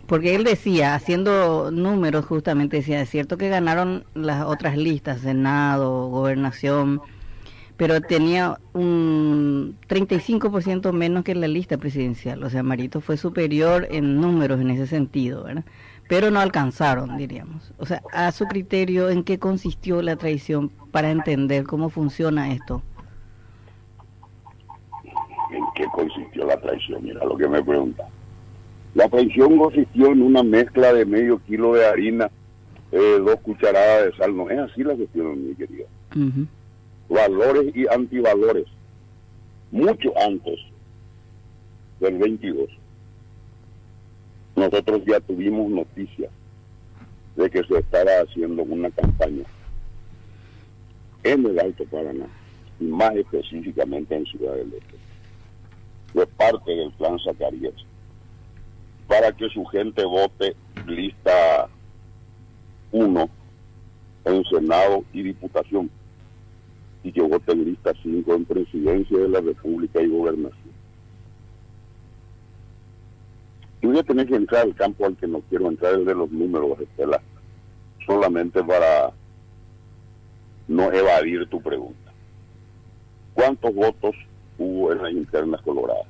porque él decía, haciendo números justamente, decía, es cierto que ganaron las otras listas, Senado, Gobernación, pero tenía un 35% menos que la lista presidencial. O sea, Marito fue superior en números en ese sentido, ¿verdad? Pero no alcanzaron, diríamos. O sea, a su criterio, ¿en qué consistió la traición para entender cómo funciona esto? ¿En qué consistió la traición? Mira lo que me pregunta. La traición consistió en una mezcla de medio kilo de harina, 2 cucharadas de sal. No es así la cuestión, mi querida. Uh-huh. Valores y antivalores. Mucho antes del 22, nosotros ya tuvimos noticias de que se estaba haciendo una campaña en el Alto Paraná, y más específicamente en Ciudad del Este, de parte del clan Zacarías, para que su gente vote lista 1 en Senado y Diputación, y que voten lista 5 en Presidencia de la República y Gobernación. Y voy a tener que entrar al campo al que no quiero entrar, el de los números, Estela, solamente para no evadir tu pregunta. ¿Cuántos votos hubo en las internas coloradas?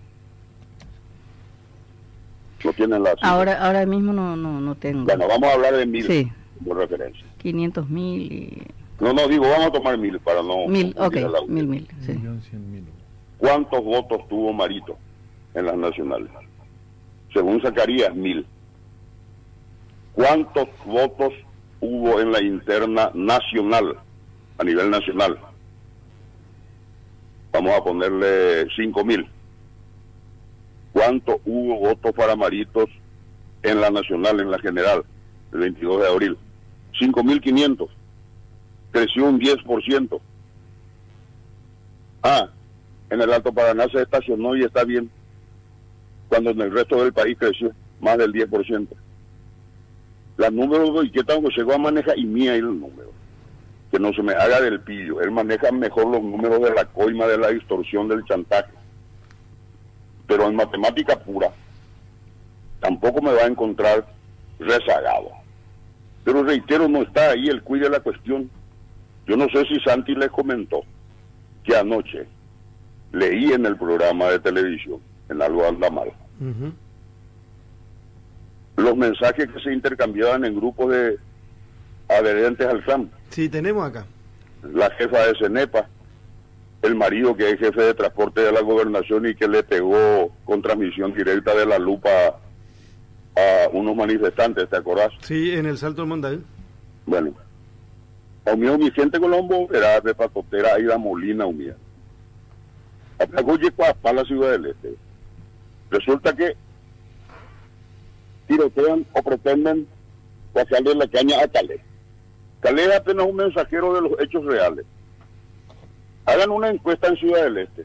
¿No tienen la cifra? Ahora mismo no tengo. Bueno, vamos a hablar de 1000 Sí. por referencia. 500.000 y... No, digo, vamos a tomar 1000 para no... 1000, ok, confundir a la audiencia. 1000, sí. 1.100.000. ¿Cuántos votos tuvo Marito en las nacionales? Según Zacarías, 1000. ¿Cuántos votos hubo en la interna nacional, a nivel nacional? Vamos a ponerle 5000. ¿Cuánto hubo votos para Maritos en la nacional, en la general, el 22 de abril? 5.500. Creció un 10%. En el Alto Paraná se estacionó y está bien, cuando en el resto del país creció más del 10%. Los números de Iqueta llegó a manejar, y mía el número, que no se me haga del pillo, él maneja mejor los números de la coima, de la distorsión, del chantaje, pero en matemática pura tampoco me va a encontrar rezagado. Pero reitero, no está ahí el cuide de la cuestión. Yo no sé si Santi les comentó que anoche leí en el programa de televisión, en Algo Anda Mal, los mensajes que se intercambiaban en grupos de adherentes al SAM. Sí, tenemos acá. La jefa de CENEPA, el marido que es jefe de transporte de la gobernación y que le pegó con transmisión directa de la lupa a unos manifestantes, ¿te acordás? Sí, en el Salto del Mondal. Bueno, Omío Vicente Colombo era de Pacotera, Aida Molina, Omía. Apagó para la Ciudad del Este. Resulta que tirotean o pretenden pasarle la caña a Calé. Calé es apenas un mensajero de los hechos reales. Hagan una encuesta en Ciudad del Este,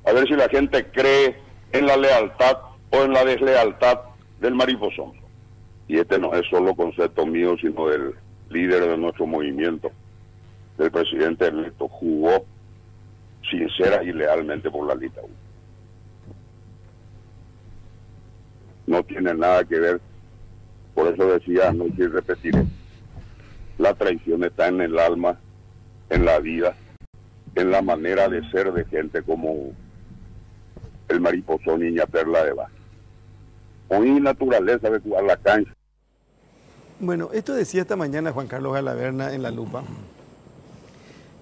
a ver si la gente cree en la lealtad o en la deslealtad del mariposón. Y este no es solo concepto mío, sino del líder de nuestro movimiento, del presidente electo. Jugó sincera y lealmente por la lista 1. No tiene nada que ver, por eso decía, no quiero repetir, la traición está en el alma, en la vida, en la manera de ser de gente como el mariposón Niña Perla de Vázquez. Hoy naturaleza de jugar la cancha. Bueno, esto decía esta mañana Juan Carlos Galaverna en La Lupa.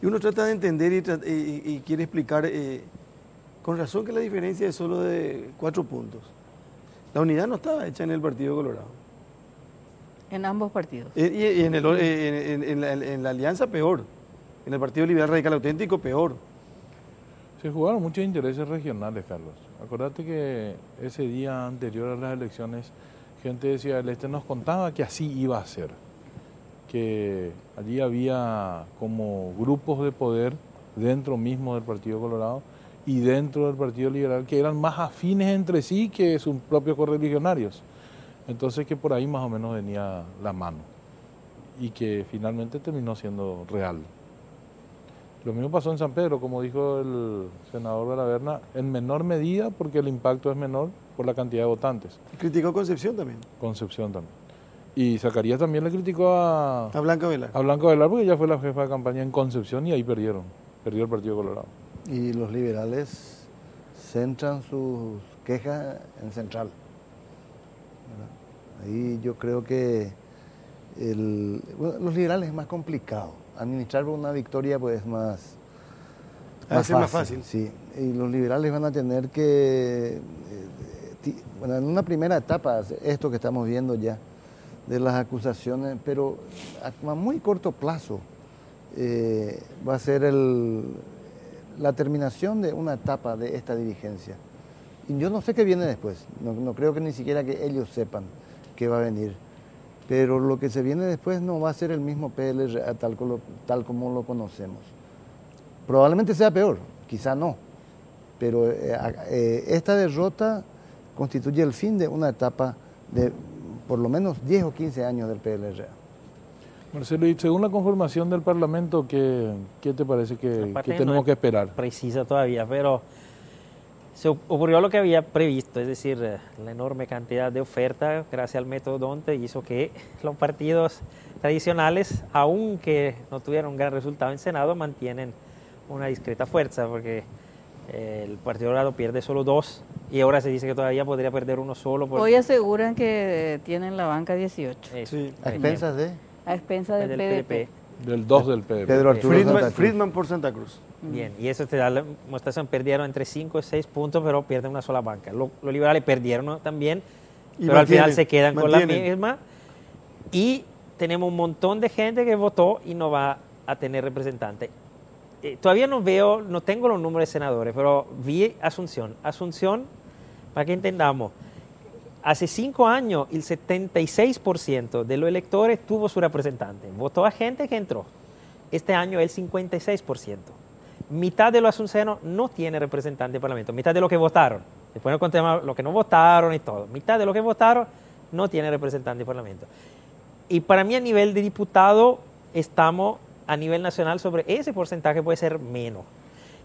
Y uno trata de entender y quiere explicar con razón que la diferencia es solo de 4 puntos. La unidad no estaba hecha en el Partido Colorado. En ambos partidos. Y en la alianza peor. En el Partido Liberal Radical Auténtico peor. Se jugaron muchos intereses regionales, Carlos. Acordate que ese día anterior a las elecciones, gente de Ciudad del Este nos contaba que así iba a ser. Que allí había como grupos de poder dentro mismo del Partido Colorado y dentro del Partido Liberal que eran más afines entre sí que sus propios correligionarios. Entonces que por ahí más o menos venía la mano y que finalmente terminó siendo real. Lo mismo pasó en San Pedro, como dijo el senador Galaverna, en menor medida porque el impacto es menor por la cantidad de votantes. Criticó Concepción también. Concepción también. Y Zacarías también le criticó a Blanca Velar. A Blanca Velar porque ella fue la jefa de campaña en Concepción y ahí perdieron. Perdió el Partido Colorado. Y los liberales centran sus quejas en Central. ¿Verdad? Ahí yo creo que los liberales es más complicado. Administrar una victoria pues es más fácil. Sí, y los liberales van a tener que, bueno, en una primera etapa, esto que estamos viendo ya, de las acusaciones, pero a muy corto plazo va a ser la terminación de una etapa de esta dirigencia. Y yo no sé qué viene después, no creo que ni siquiera que ellos sepan qué va a venir. Pero lo que se viene después no va a ser el mismo PLR tal como lo conocemos. Probablemente sea peor, quizá no, pero esta derrota constituye el fin de una etapa de por lo menos 10 o 15 años del PLRA. Marcelo, y según la conformación del Parlamento, ¿qué te parece que tenemos que esperar? Precisa todavía, pero se ocurrió lo que había previsto, es decir, la enorme cantidad de oferta gracias al método D'Hondt hizo que los partidos tradicionales, aunque no tuvieron un gran resultado en Senado, mantienen una discreta fuerza, porque el Partido Colorado pierde solo 2 y ahora se dice que todavía podría perder uno solo. Hoy aseguran que tienen la banca 18. Sí. ¿A expensas de? A expensas del PDP. Del 2 del PDP. Pedro Arturo Santa Cruz. Friedman por Santa Cruz. Bien, y eso te da la demostración, perdieron entre 5 y 6 puntos, pero pierden una sola banca. Los liberales perdieron también, pero al final se quedan con la misma. Y tenemos un montón de gente que votó y no va a tener representante. Todavía no tengo los números de senadores, pero vi Asunción. Asunción, para que entendamos, hace 5 años el 76% de los electores tuvo su representante. Votó a gente que entró. Este año el 56%. Mitad de los asuncenos no tiene representante en Parlamento. Mitad de los que votaron. Después nos contemos lo que no votaron y todo. Mitad de los que votaron no tiene representante en Parlamento. Y para mí a nivel de diputado estamos a nivel nacional sobre ese porcentaje, puede ser menos.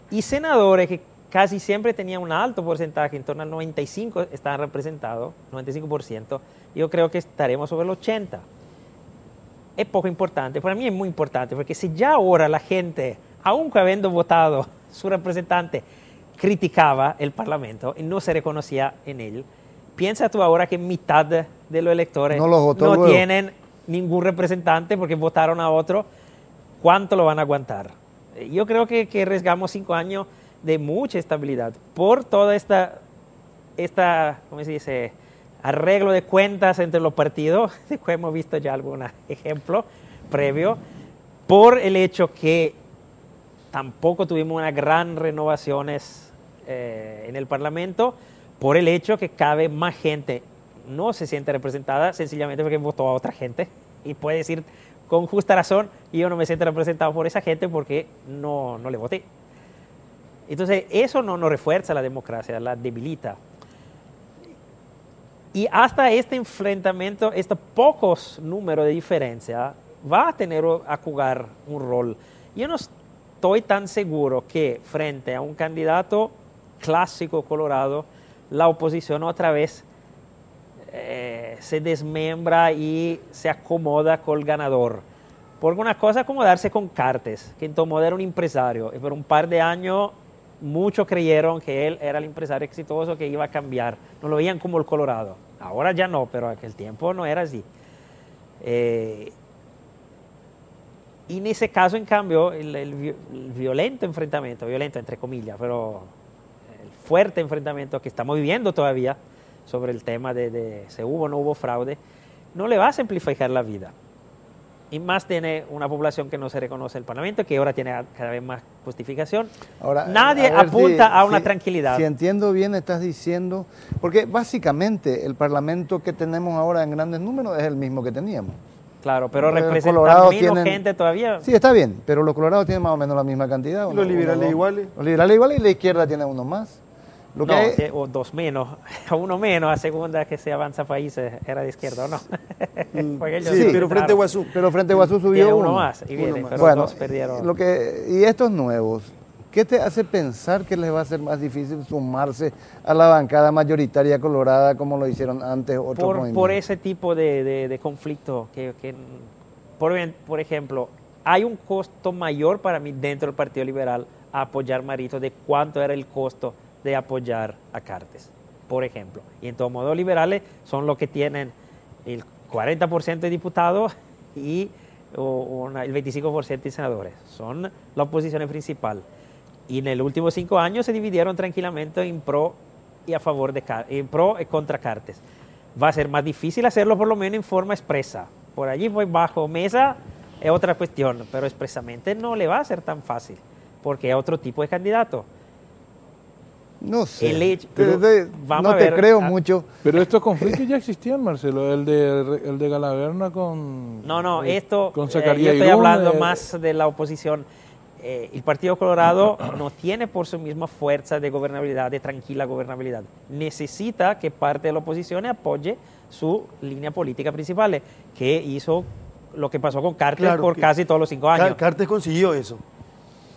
Y senadores que casi siempre tenían un alto porcentaje, en torno al 95% están representados, 95%, yo creo que estaremos sobre el 80%. Es poco importante, para mí es muy importante, porque si ya ahora la gente, aunque habiendo votado su representante, criticaba el Parlamento y no se reconocía en él, piensa tú ahora que mitad de los electores no tienen ningún representante porque votaron a otro, ¿cuánto lo van a aguantar? Yo creo que arriesgamos 5 años de mucha estabilidad por toda esta ¿cómo se dice?, arreglo de cuentas entre los partidos, después hemos visto ya algún ejemplo previo, por el hecho que tampoco tuvimos unas gran renovaciones en el Parlamento, por el hecho que cada vez más gente no se siente representada sencillamente porque votó a otra gente y puede decir con justa razón, yo no me siento representado por esa gente porque no le voté. Entonces, eso no refuerza la democracia, la debilita. Y hasta este enfrentamiento, este pocos números de diferencia, va a tener a jugar un rol. Yo no estoy tan seguro que frente a un candidato clásico colorado, la oposición otra vez se desmembra y se acomoda con el ganador. Porque una cosa es acomodarse con Cartes, que en Tomoda era un empresario, y por un par de años muchos creyeron que él era el empresario exitoso que iba a cambiar. No lo veían como el Colorado. Ahora ya no, pero en aquel tiempo no era así. Y en ese caso, en cambio, el violento enfrentamiento, violento entre comillas, pero el fuerte enfrentamiento que estamos viviendo todavía sobre el tema de si hubo o no hubo fraude, no le va a simplificar la vida. Y más tiene una población que no se reconoce en el Parlamento, que ahora tiene cada vez más justificación. Ahora, nadie apunta a una tranquilidad. Si entiendo bien, estás diciendo, porque básicamente el Parlamento que tenemos ahora en grandes números es el mismo que teníamos. Claro, pero representa menos gente todavía. Sí, está bien, pero los colorados tienen más o menos la misma cantidad. Los liberales iguales. Los liberales iguales y la izquierda tiene uno más. No, o 2 menos, uno menos, a segunda que se avanza países, era de izquierda o no. Sí, pero frente a Guazú. Pero frente a Guazú subió uno más, y viene, pero bueno, 2 perdieron. Y estos nuevos, ¿qué te hace pensar que les va a ser más difícil sumarse a la bancada mayoritaria colorada como lo hicieron antes otros movimientos? Por ese tipo de conflicto, por ejemplo, hay un costo mayor para mí dentro del Partido Liberal a apoyar Marito de cuánto era el costo de apoyar a Cartes, por ejemplo. Y en todo modo, liberales son los que tienen el 40% de diputados y el 25% de senadores. Son la oposición principal. Y en los últimos 5 años se dividieron tranquilamente en pro y a favor en pro y contra Cartes. Va a ser más difícil hacerlo por lo menos en forma expresa. Por allí, pues bajo mesa, es otra cuestión, pero expresamente no le va a ser tan fácil, porque es otro tipo de candidato. No sé, no te creo mucho. Pero estos conflictos ya existían, Marcelo, el de Galaverna con... esto con Zacarías yo estoy hablando más de la oposición. el Partido Colorado no tiene por su misma fuerza de gobernabilidad, de tranquila gobernabilidad. Necesita que parte de la oposición apoye su línea política principal, que hizo lo que pasó con Cartes por casi todos los 5 años. Cartes consiguió eso.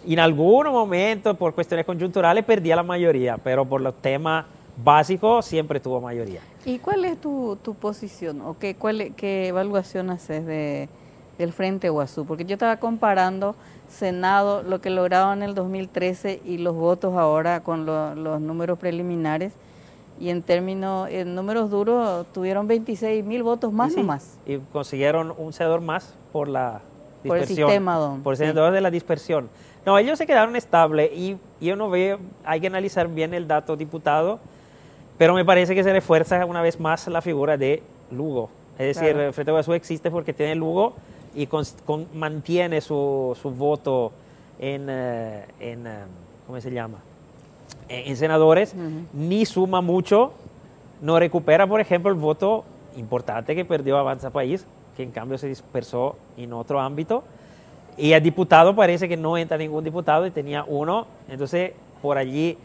Y en algún momento, por cuestiones conjunturales, perdía la mayoría, pero por los temas básicos siempre tuvo mayoría. ¿Y cuál es tu posición o qué evaluación haces del Frente Guazú? Porque yo estaba comparando Senado, lo que lograron en el 2013 y los votos ahora con los números preliminares. Y en números duros tuvieron 26.000 votos más o más. Y consiguieron un senador más por la dispersión. Por el sistema, don. Por el senador de la dispersión. No, ellos se quedaron estables y yo no veo, hay que analizar bien el dato diputado, pero me parece que se refuerza una vez más la figura de Lugo. Es decir, el Frente Guazú existe porque tiene Lugo y mantiene su voto en ¿cómo se llama? En senadores, ni suma mucho, no recupera, por ejemplo, el voto importante que perdió Avanza País, que en cambio se dispersó en otro ámbito, y el diputado parece que no entra ningún diputado y tenía uno, entonces por allí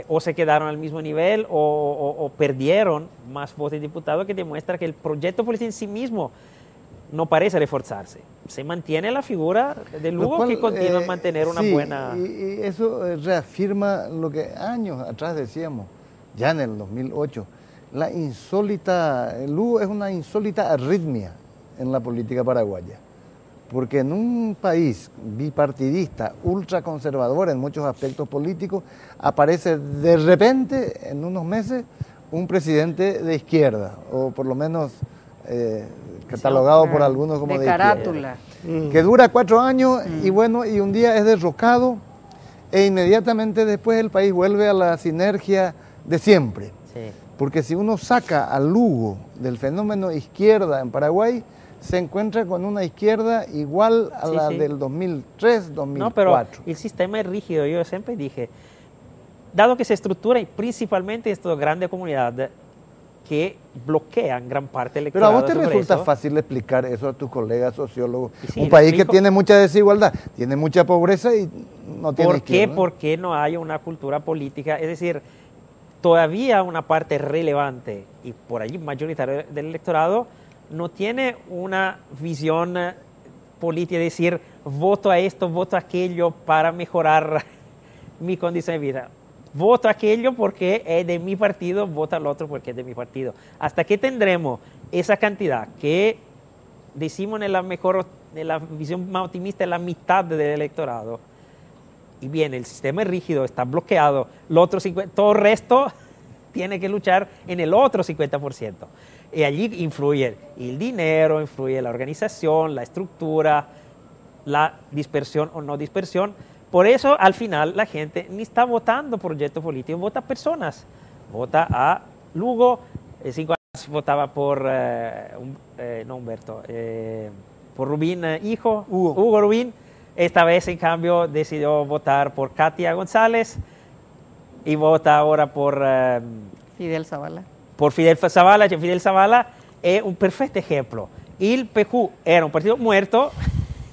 o se quedaron al mismo nivel o perdieron más votos de diputado, que demuestra que el proyecto político en sí mismo no parece reforzarse. Se mantiene la figura de Lugo, que continúa a mantener una buena... Y eso reafirma lo que años atrás decíamos, ya en el 2008, Lugo es una insólita arritmia en la política paraguaya, porque en un país bipartidista, ultraconservador en muchos aspectos políticos, aparece de repente, en unos meses, un presidente de izquierda, o por lo menos... catalogado por algunos como de carátula, que dura 4 años y bueno, y un día es derrocado e inmediatamente después el país vuelve a la sinergia de siempre. Sí. Porque si uno saca a Lugo del fenómeno izquierda en Paraguay, se encuentra con una izquierda igual a la del 2003, 2004. No, pero el sistema es rígido. Yo siempre dije, dado que se estructura principalmente en esta grande comunidad que bloquean gran parte del electorado. Pero a vos te resulta fácil explicar eso a tus colegas sociólogos. Sí, un país que tiene mucha desigualdad, tiene mucha pobreza y no tiene izquierda. ¿Por qué no hay una cultura política? Es decir, todavía una parte relevante y por allí mayoritaria del electorado no tiene una visión política, de decir, voto a esto, voto a aquello para mejorar mi condición de vida. Voto a aquello porque es de mi partido, voto al otro porque es de mi partido. Hasta que tendremos esa cantidad que decimos en la visión más optimista, en la mitad del electorado, y bien, el sistema es rígido, está bloqueado, todo el resto tiene que luchar en el otro 50%. Y allí influye el dinero, influye la organización, la estructura, la dispersión o no dispersión. Por eso, al final, la gente ni está votando proyectos políticos, vota personas. Vota a Lugo, 5 años votaba por, por Rubín, hijo, Hugo Rubín. Esta vez, en cambio, decidió votar por Katia González y vota ahora por... Fidel Zavala. Por Fidel Zavala. Fidel Zavala es un perfecto ejemplo. El PQ era un partido muerto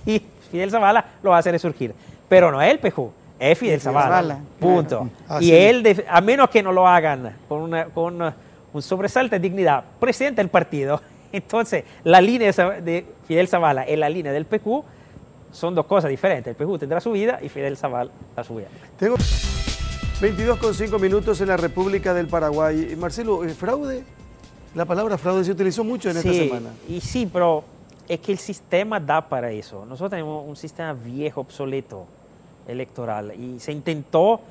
y Fidel Zavala lo hace resurgir. Pero no es el PQ, es Fidel Zavala. Punto. Y él, a menos que no lo hagan con un sobresalto de dignidad, presidente del partido, entonces la línea de Fidel Zavala y la línea del PQ son dos cosas diferentes. El PQ tendrá su vida y Fidel Zavala la suya. Tengo 22,5 minutos en la República del Paraguay. Marcelo, ¿fraude? La palabra fraude se utilizó mucho en esta semana. Y sí, pero es que el sistema da para eso. Nosotros tenemos un sistema viejo, obsoleto, electoral, y se intentó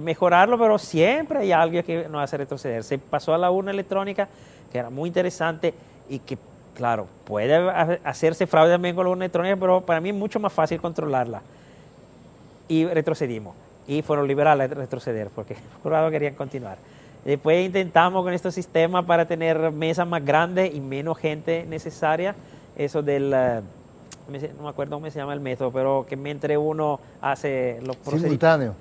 mejorarlo, pero siempre hay algo que nos hace retroceder. Se pasó a la urna electrónica, que era muy interesante y que, claro, puede hacerse fraude también con la urna electrónica, pero para mí es mucho más fácil controlarla. Y retrocedimos. Y fueron liberales a retroceder, porque por lado querían continuar. Después intentamos con estos sistemas para tener mesas más grandes y menos gente necesaria. Eso del, no me acuerdo cómo se llama el método, pero que mientras uno hace los procedimientos. Simultáneo.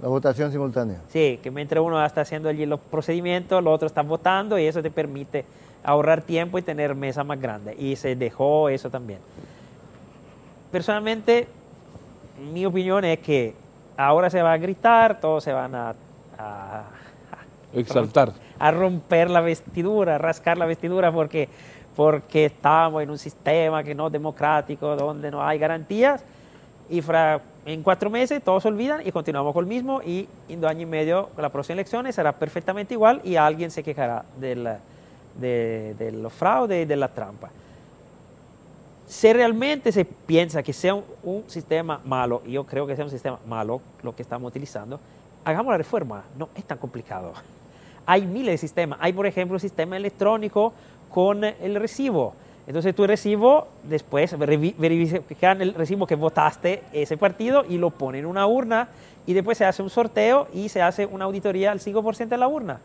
La votación simultánea. Sí, que mientras uno está haciendo allí los procedimientos, los otros están votando y eso te permite ahorrar tiempo y tener mesas más grandes. Y se dejó eso también. Personalmente, mi opinión es que ahora se va a gritar, todos se van a Exaltar. a romper la vestidura, a rascar la vestidura porque estamos en un sistema que no es democrático, donde no hay garantías, y en 4 meses todos se olvidan y continuamos con el mismo, y en 2 años y medio con las próximas elecciones será perfectamente igual y alguien se quejará de los fraudes y de la trampa. Si realmente se piensa que sea un sistema malo, y yo creo que sea un sistema malo lo que estamos utilizando, hagamos la reforma, no es tan complicado. Hay miles de sistemas. Hay, por ejemplo, un sistema electrónico con el recibo. Entonces, tu recibo, después verifican el recibo que votaste ese partido y lo ponen en una urna, y después se hace un sorteo y se hace una auditoría al 5% de la urna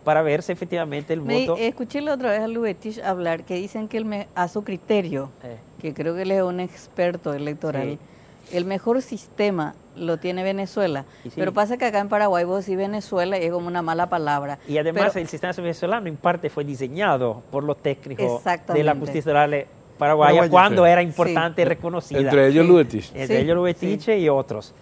para ver si efectivamente el voto... Escuché la otra vez a Lubetich hablar que dicen que a su criterio, que creo que él es un experto electoral, el mejor sistema lo tiene Venezuela, pero pasa que acá en Paraguay vos decís Venezuela y es como una mala palabra. Y además el sistema venezolano en parte fue diseñado por los técnicos de la justicia electoral paraguaya cuando era importante y reconocida. Entre ellos Lubetich. Entre ellos Lubetich y otros.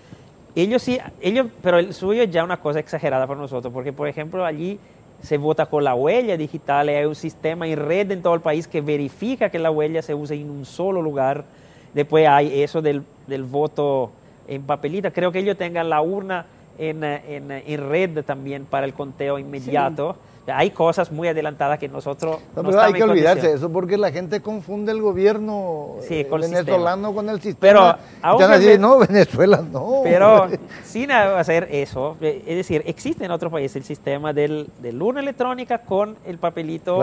Pero el suyo es ya una cosa exagerada para nosotros, porque por ejemplo allí se vota con la huella digital, hay un sistema en red en todo el país que verifica que la huella se use en un solo lugar. Después hay eso del voto en papelita. Creo que ellos tengan la urna en red también para el conteo inmediato. Sí. Hay cosas muy adelantadas que nosotros no estamos hay que olvidarse de eso porque la gente confunde el gobierno venezolano con el sistema. Pero ya nadie no, Venezuela no. Pero sin hacer eso, es decir, existe en otros países el sistema de urna electrónica con el papelito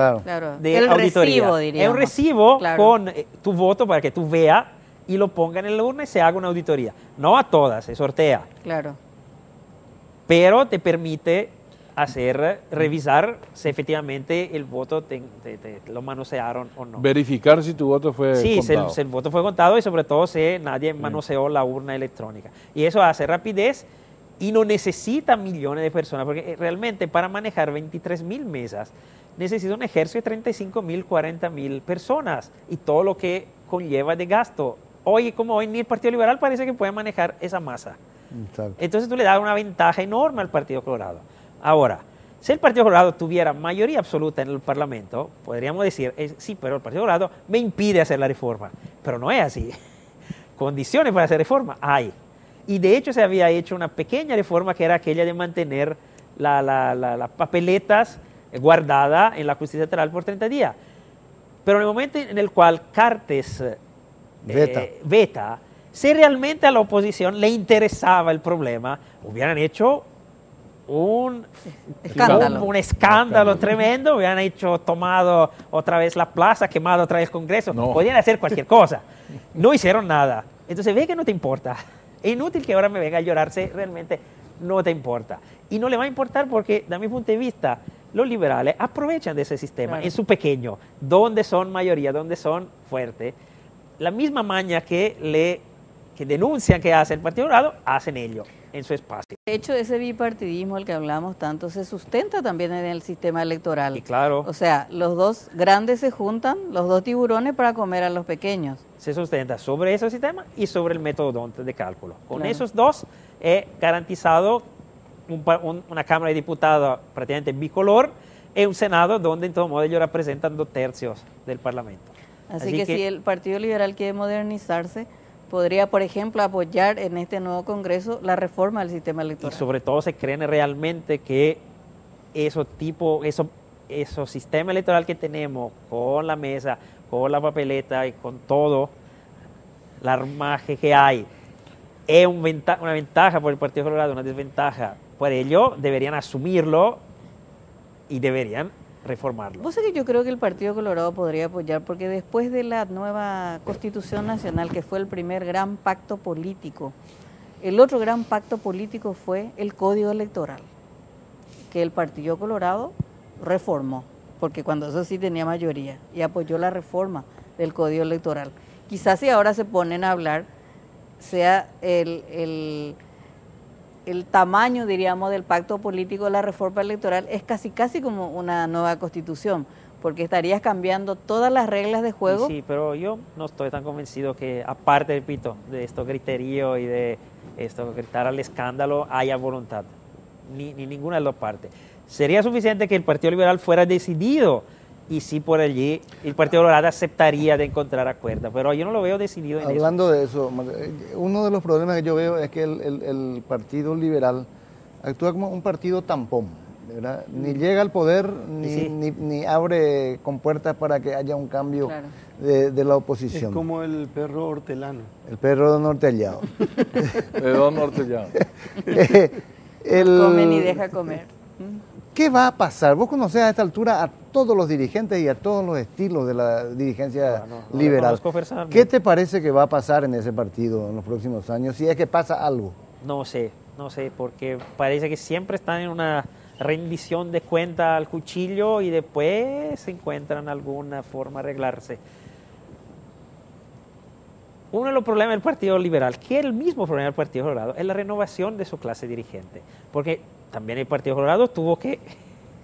de el auditoría. Recibo, diríamos. Es un recibo con tu voto para que tú veas y lo pongan en la urna y se haga una auditoría. No a todas, se sortea. Claro. Pero te permite revisar si efectivamente el voto lo manosearon o no. Verificar si tu voto fue contado. Sí, si el voto fue contado y sobre todo si nadie manoseó la urna electrónica. Y eso hace rapidez y no necesita millones de personas, porque realmente para manejar 23.000 mesas necesita un ejército de 35.000, 40.000 personas y todo lo que conlleva de gasto. Hoy, como hoy, ni el Partido Liberal parece que puede manejar esa masa. Exacto. Entonces tú le das una ventaja enorme al Partido Colorado. Ahora, si el Partido Colorado tuviera mayoría absoluta en el Parlamento, podríamos decir, sí, pero el Partido Colorado me impide hacer la reforma. Pero no es así. Condiciones para hacer reforma hay. Y de hecho se había hecho una pequeña reforma que era aquella de mantener las papeletas guardadas en la justicia electoral por 30 días. Pero en el momento en el cual Cartes veta, si realmente a la oposición le interesaba el problema, hubieran hecho un escándalo tremendo, hubieran tomado otra vez la plaza, quemado otra vez el Congreso, podían hacer cualquier cosa. No hicieron nada. Entonces ve que no te importa. Es inútil que ahora me venga a llorarse, realmente no te importa. Y no le va a importar porque, desde mi punto de vista, los liberales aprovechan de ese sistema en su pequeño, donde son mayoría, donde son fuertes. La misma maña que denuncian que hace el Partido Colorado, hacen ellos en su espacio. De hecho, ese bipartidismo del que hablamos tanto se sustenta también en el sistema electoral. Y claro. O sea, los dos grandes se juntan, los dos tiburones para comer a los pequeños. Se sustenta sobre ese sistema y sobre el método de cálculo. Con esos dos he garantizado una Cámara de Diputados prácticamente bicolor y un Senado donde en todo modo ellos representan 2/3 del Parlamento. Así que si el Partido Liberal quiere modernizarse, podría, por ejemplo, apoyar en este nuevo Congreso la reforma del sistema electoral. Y sobre todo se creen realmente que esos sistemas electorales que tenemos con la mesa, con la papeleta y con todo el armaje que hay, es una ventaja por el Partido Colorado, una desventaja. Por ello, deberían asumirlo y deberían reformarlo. Vos sabés que yo creo que el Partido Colorado podría apoyar, porque después de la nueva Constitución Nacional, que fue el primer gran pacto político, el otro gran pacto político fue el Código Electoral, que el Partido Colorado reformó, porque cuando eso sí tenía mayoría, y apoyó la reforma del Código Electoral. Quizás si ahora se ponen a hablar, sea el tamaño, diríamos, del pacto político de la reforma electoral es casi como una nueva constitución, porque estarías cambiando todas las reglas de juego. Sí, pero yo no estoy tan convencido que, aparte, repito, de esto griterío y de esto gritar al escándalo, haya voluntad, ni ninguna de las partes. Sería suficiente que el Partido Liberal fuera decidido, y sí, por allí el Partido Liberal aceptaría de encontrar acuerdo, pero yo no lo veo decidido en Hablando de eso, uno de los problemas que yo veo es que el Partido Liberal actúa como un partido tampón, ¿verdad? Ni llega al poder, ni abre compuertas para que haya un cambio de la oposición. Es como el perro hortelano. El perro norteñado. Don Nortellano. Come ni deja comer. ¿Qué va a pasar? Vos conocés a esta altura a todos los dirigentes y a todos los estilos de la dirigencia liberal. ¿Qué te parece que va a pasar en ese partido en los próximos años, si es que pasa algo? No sé, porque parece que siempre están en una rendición de cuenta al cuchillo y después se encuentran alguna forma de arreglarse. Uno de los problemas del Partido Liberal, que es el mismo problema del Partido Colorado, es la renovación de su clase dirigente. Porque también el Partido Colorado tuvo que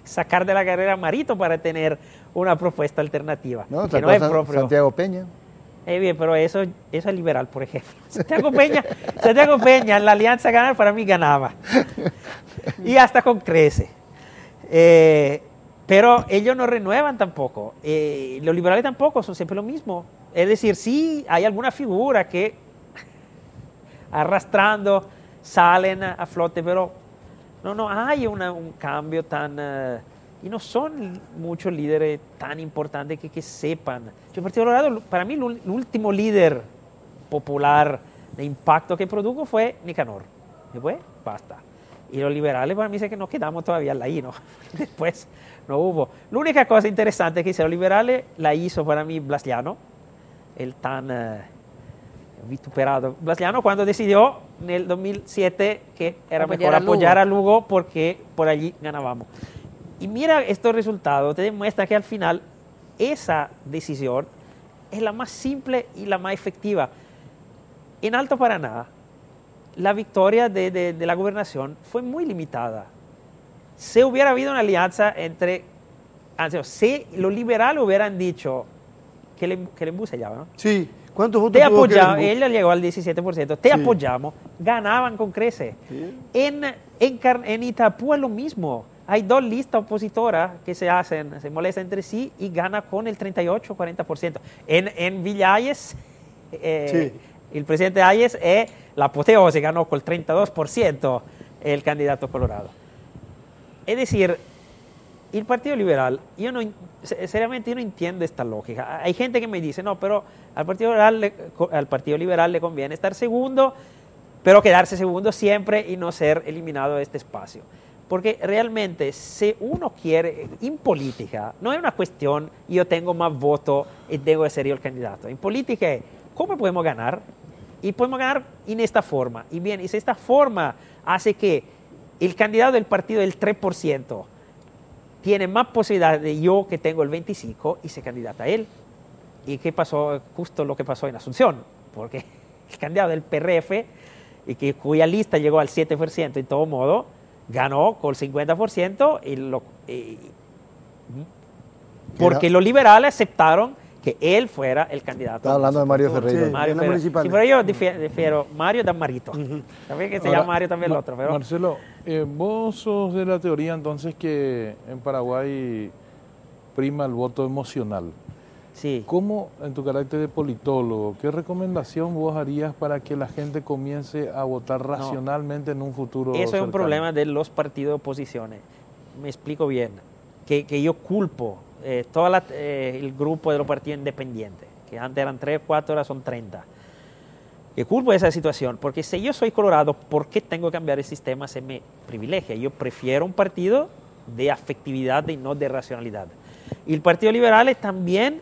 sacar de la carrera a Marito para tener una propuesta alternativa. No, que no es propio. Santiago Peña. Bien, pero eso es liberal, por ejemplo. Santiago Peña en la Alianza Ganar para mí ganaba. Y hasta con crece. Pero ellos no renuevan tampoco. Los liberales tampoco, son siempre lo mismo. Es decir, sí hay alguna figura que arrastrando salen a flote, pero no hay un cambio tan... y no son muchos líderes tan importantes que sepan. El Partido Colorado, para mí, el último líder popular de impacto que produjo fue Nicanor. Después, basta. Y los liberales, para mí, sé que nos quedamos todavía ahí, ¿no? Después no hubo. La única cosa interesante que hicieron los liberales la hizo para mí Blasliano, el tan vituperado Blasliano, cuando decidió en el 2007 que era mejor apoyar a Lugo porque por allí ganábamos. Y mira estos resultados, te demuestra que al final esa decisión es la más simple y la más efectiva. En Alto Paraná, la victoria de la gobernación fue muy limitada. Si hubiera habido una alianza entre... si los liberales hubieran dicho que Lembu se llama, ¿no? Sí. ¿Cuántos votos te tuvo apoyamos? Lembu? Él llegó al 17%. Te apoyamos. Ganaban con crece. Sí. En Itapú es lo mismo. Hay dos listas opositoras que se molestan entre sí y gana con el 38 o 40%. En Villa Ayes, el presidente Ayes es la apoteosis, ganó con el 32% el candidato colorado. Es decir, el Partido Liberal, seriamente yo no entiendo esta lógica. Hay gente que me dice, no, pero al Partido Liberal le conviene estar segundo, pero quedarse segundo siempre y no ser eliminado de este espacio. Porque realmente, si uno quiere, en política, no es una cuestión, yo tengo más votos y debo de ser yo el candidato. En política es, ¿cómo podemos ganar? Y podemos ganar en esta forma. Y bien, y si esta forma hace que el candidato del partido del 3% tiene más posibilidades de yo que tengo el 25% y se candidata a él. ¿Y qué pasó? Justo lo que pasó en Asunción. Porque el candidato del PRF, y cuya lista llegó al 7% en todo modo, ganó con el 50% porque los liberales aceptaron que él fuera el candidato. Está hablando de Mario Ferreira. Sí, Mario Ferreira. Sí, pero yo difiero, Mario da Marito. También que se llama Mario también el otro. Pero... Marcelo, vos sos de la teoría entonces que en Paraguay prima el voto emocional. Sí. ¿Cómo, en tu carácter de politólogo, qué recomendación vos harías para que la gente comience a votar racionalmente en un futuro Eso cercano? es un problema de los partidos de oposiciones. Me explico bien. Que yo culpo todo el grupo de los partidos independientes, que antes eran 3, 4, ahora son 30. Que culpo de esa situación, porque si yo soy colorado, ¿por qué tengo que cambiar el sistema? Se me privilegia. Yo prefiero un partido de afectividad y no de racionalidad. Y el Partido Liberal también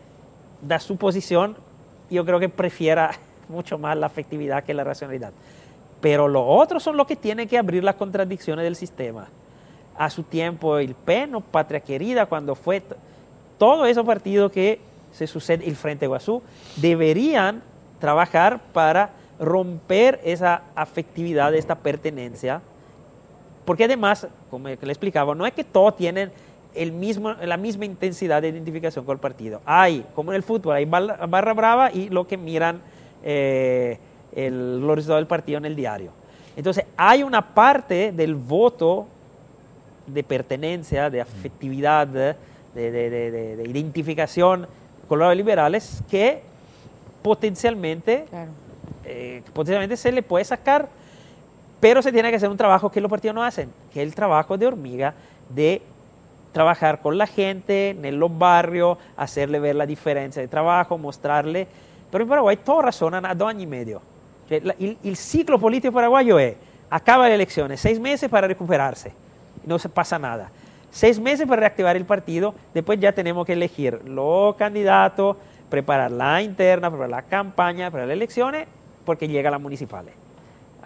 da su posición, yo creo que prefiera mucho más la afectividad que la racionalidad. Pero los otros son los que tienen que abrir las contradicciones del sistema. A su tiempo, el PEN, Patria Querida, cuando fue todos esos partidos que se suceden, el Frente Guazú, deberían trabajar para romper esa afectividad, esta pertenencia. Porque además, como le explicaba, no es que todos tienen la misma intensidad de identificación con el partido. Hay, como en el fútbol, hay barra brava y lo que miran los resultados del partido en el diario. Entonces, hay una parte del voto de pertenencia, de afectividad, de identificación con los liberales que potencialmente, potencialmente se le puede sacar, pero se tiene que hacer un trabajo que los partidos no hacen, que es el trabajo de hormiga, de trabajar con la gente en los barrios, hacerle ver la diferencia de trabajo, mostrarle. Pero en Paraguay todo razonan a 2 años y medio. El ciclo político paraguayo es, acaba las elecciones, 6 meses para recuperarse, no se pasa nada. 6 meses para reactivar el partido, después ya tenemos que elegir los candidatos, preparar la interna, preparar la campaña, preparar las elecciones, porque llega las municipales.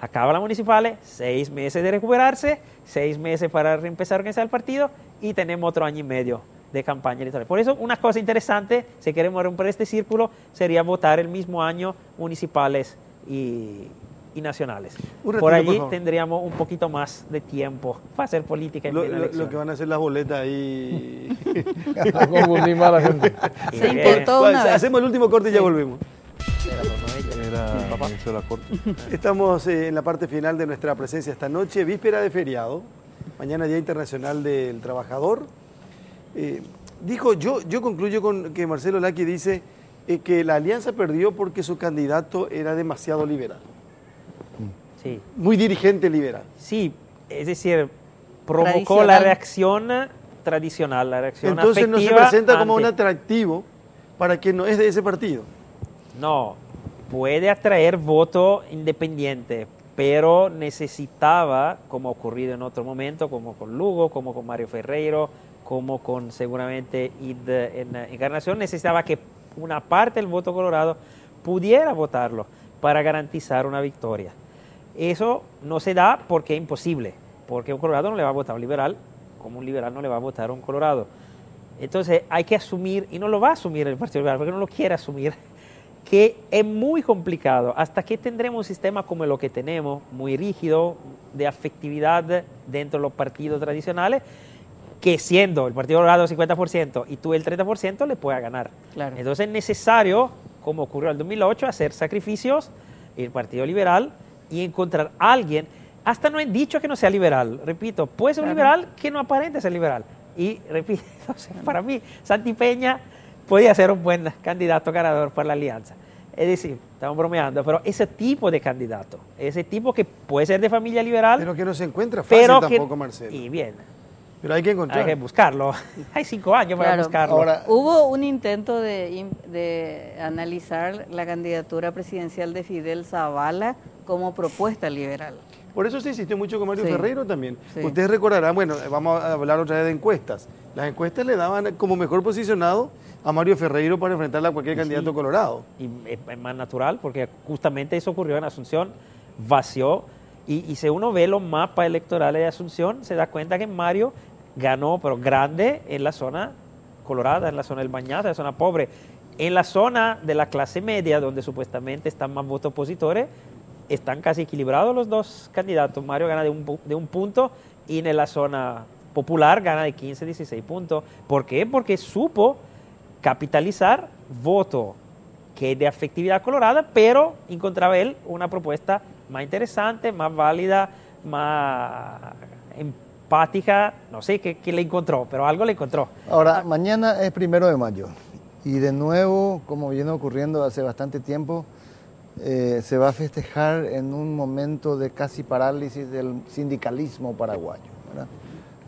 Acaba las municipales, 6 meses de recuperarse, 6 meses para empezar a organizar el partido y tenemos otro año y medio de campaña electoral. Por eso, una cosa interesante, si queremos romper este círculo, sería votar el mismo año municipales y nacionales. Por allí tendríamos un poquito más de tiempo para hacer política en plena elección. Lo que van a hacer las boletas ahí. No confundí más a la gente. Se importó una vez. Hacemos el último corte y ya volvemos. Estamos en la parte final de nuestra presencia esta noche, víspera de feriado, mañana Día Internacional del Trabajador. Yo concluyo con que Marcelo Lacchi dice que la alianza perdió porque su candidato era demasiado liberal. Sí. Muy dirigente liberal. Sí, es decir, provocó la reacción tradicional, la reacción entonces afectiva. No se presenta como un atractivo para quien no es de ese partido. No, puede atraer voto independiente, pero necesitaba, como ha ocurrido en otro momento, como con Lugo, como con Mario Ferreiro, como con seguramente ID en Encarnación, necesitaba que una parte del voto colorado pudiera votarlo para garantizar una victoria. Eso no se da porque es imposible, porque un colorado no le va a votar a un liberal, como un liberal no le va a votar a un colorado. Entonces hay que asumir, y no lo va a asumir el Partido Liberal, porque no lo quiere asumir, que es muy complicado, hasta que tendremos un sistema como lo que tenemos, muy rígido, de afectividad dentro de los partidos tradicionales, que siendo el Partido Colorado 50% y tú el 30%, le pueda ganar. Claro. Entonces es necesario, como ocurrió en el 2008, hacer sacrificios, el Partido Liberal, y encontrar a alguien, hasta no he dicho que no sea liberal, repito, puede ser un liberal que no aparente ser liberal. Y repito, para mí, Santi Peña podía ser un buen candidato ganador para la alianza. Es decir, estamos bromeando, pero ese tipo de candidato, ese tipo que puede ser de familia liberal. Pero que no se encuentra fácil tampoco, Marcelo. Y bien. Pero hay que encontrar. Hay que buscarlo. Hay 5 años para buscarlo. Ahora, hubo un intento de analizar la candidatura presidencial de Fidel Zavala como propuesta liberal. Por eso se insistió mucho con Mario Ferreiro también. Sí. Ustedes recordarán, bueno, vamos a hablar otra vez de encuestas. Las encuestas le daban como mejor posicionado a Mario Ferreiro para enfrentarla a cualquier candidato colorado. Y es más natural, porque justamente eso ocurrió en Asunción, vació. Y si uno ve los mapas electorales de Asunción, se da cuenta que Mario ganó, pero grande, en la zona colorada, en la zona del Bañazo, en la zona pobre. En la zona de la clase media, donde supuestamente están más votos opositores, están casi equilibrados los dos candidatos. Mario gana de un punto y en la zona popular gana de 15, 16 puntos. ¿Por qué? Porque supo capitalizar voto que es de afectividad colorada, pero encontraba él una propuesta más interesante, más válida, más empática, no sé qué le encontró, pero algo le encontró. Ahora, mañana es 1 de mayo y de nuevo, como viene ocurriendo hace bastante tiempo, se va a festejar en un momento de casi parálisis del sindicalismo paraguayo, ¿verdad?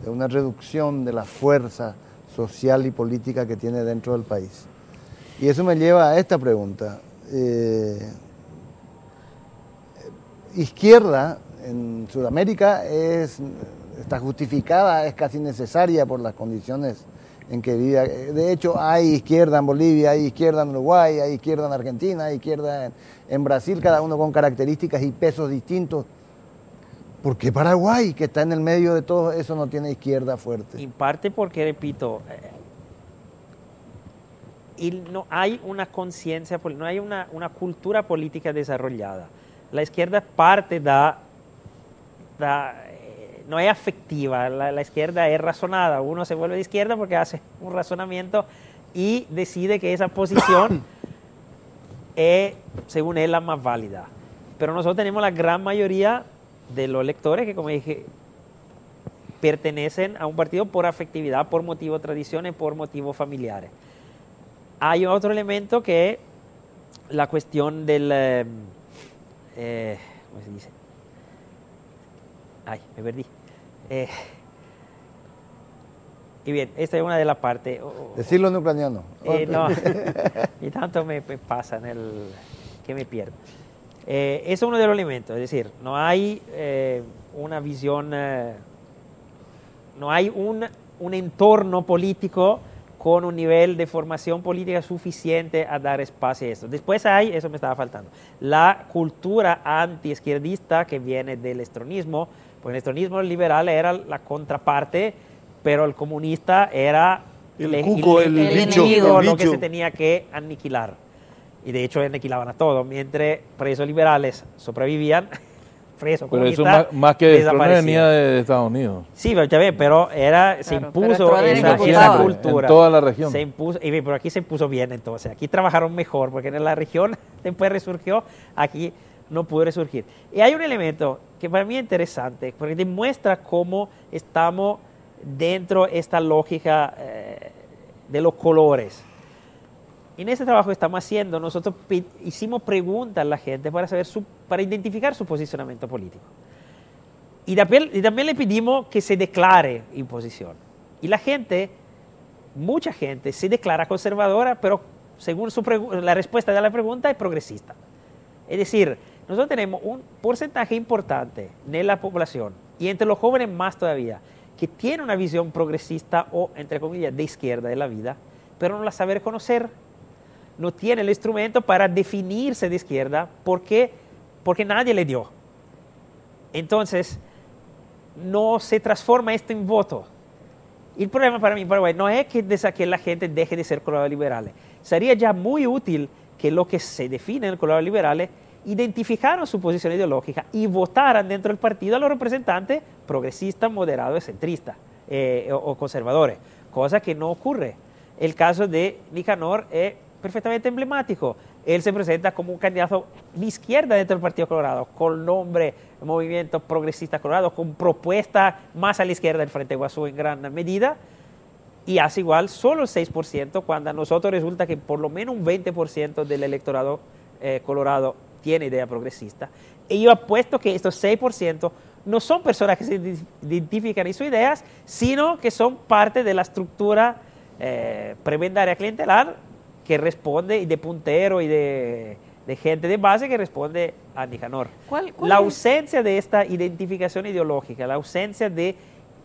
De una reducción de la fuerza social y política que tiene dentro del país. Y eso me lleva a esta pregunta. Izquierda en Sudamérica está justificada, es casi necesaria por las condiciones en que vive. De hecho, hay izquierda en Bolivia, hay izquierda en Uruguay, hay izquierda en Argentina, hay izquierda en Brasil, cada uno con características y pesos distintos. ¿Por qué Paraguay, que está en el medio de todo eso, no tiene izquierda fuerte? En parte porque, repito, y no hay una conciencia, no hay una cultura política desarrollada. La izquierda parte no es afectiva, la izquierda es razonada, uno se vuelve de izquierda porque hace un razonamiento y decide que esa posición es, según él, la más válida. Pero nosotros tenemos la gran mayoría de los electores que, como dije, pertenecen a un partido por afectividad, por motivo de tradiciones, por motivos familiares. Hay otro elemento que es la cuestión del... ¿cómo se dice? Ay, me perdí. Y bien, esta es una de las partes. Decirlo en ucraniano. No, y tanto me pasa que me pierdo. Es uno de los elementos, es decir, no hay una visión, no hay un entorno político con un nivel de formación política suficiente a dar espacio a eso. Después hay, eso me estaba faltando, la cultura anti-izquierdista que viene del estronismo, porque el estronismo liberal era la contraparte, pero el comunista era el cuco, el enemigo, bicho. lo que se tenía que aniquilar. Y de hecho aniquilaban a todos, mientras presos liberales sobrevivían, presos pero comunistas eso más que esto no venía de Estados Unidos. Sí, pero se impuso esa cultura. En toda la región. Se impuso, pero aquí se impuso bien entonces. Aquí trabajaron mejor, porque en la región después resurgió, aquí no pudo resurgir. Y hay un elemento que para mí es interesante, porque demuestra cómo estamos dentro de esta lógica de los colores. En ese trabajo que estamos haciendo, nosotros hicimos preguntas a la gente para saber para identificar su posicionamiento político. Y también le pedimos que se declare en posición. Y la gente, mucha gente, se declara conservadora, pero según la respuesta de la pregunta es progresista. Es decir, nosotros tenemos un porcentaje importante de la población, y entre los jóvenes más todavía, que tiene una visión progresista o, entre comillas, de izquierda de la vida, pero no la sabe reconocer. No tiene el instrumento para definirse de izquierda porque nadie le dio. Entonces, no se transforma esto en voto. Y el problema para mí en Paraguay no es que la gente deje de ser colorados liberales. Sería ya muy útil que lo que se define en colorados liberales identificaran su posición ideológica y votaran dentro del partido a los representantes progresistas, moderados, centristas o conservadores, cosa que no ocurre. El caso de Nicanor es perfectamente emblemático. Él se presenta como un candidato de izquierda dentro del Partido Colorado, con nombre Movimiento Progresista Colorado, con propuesta más a la izquierda del Frente Guazú en gran medida, y hace igual solo el 6%, cuando a nosotros resulta que por lo menos un 20% del electorado colorado tiene idea progresista. Y yo apuesto que estos 6% no son personas que se identifican en sus ideas, sino que son parte de la estructura prebendaria clientelar que responde, y de puntero y de gente de base que responde a Nicanor. La ausencia de esta identificación ideológica, la ausencia de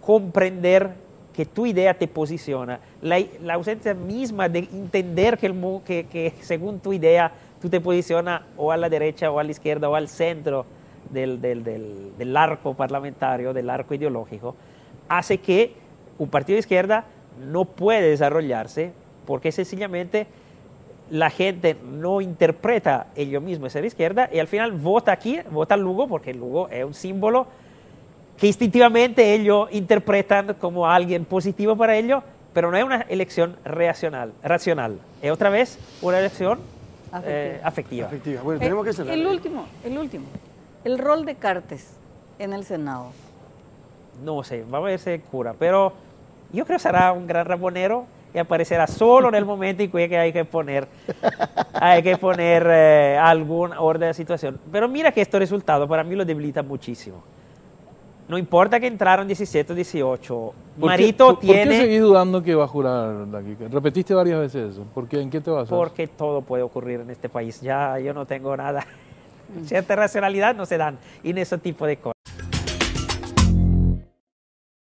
comprender que tu idea te posiciona, la ausencia misma de entender que según tu idea tú te posicionas o a la derecha o a la izquierda o al centro del arco parlamentario, del arco ideológico, hace que un partido de izquierda no puede desarrollarse porque sencillamente la gente no interpreta ellos mismos ser izquierda y al final vota aquí, vota Lugo, porque Lugo es un símbolo que instintivamente ellos interpretan como alguien positivo para ellos, pero no es una elección racional. Es otra vez una elección afectiva. Bueno, tenemos que cerrar. El último. El rol de Cartes en el Senado. No sé, vamos a ver si cura, pero yo creo que será un gran ramonero y aparecerá solo en el momento en que hay que poner algún orden de la situación. Pero mira que estos resultados para mí lo debilitan muchísimo. No importa que entraron 17 o 18. Marito tiene... ¿Por qué seguís dudando que va a jurar la Kika? Repetiste varias veces eso. ¿Por qué? ¿En qué te basas? Porque todo puede ocurrir en este país. Ya yo no tengo nada. Cierta racionalidad no se dan en ese tipo de cosas.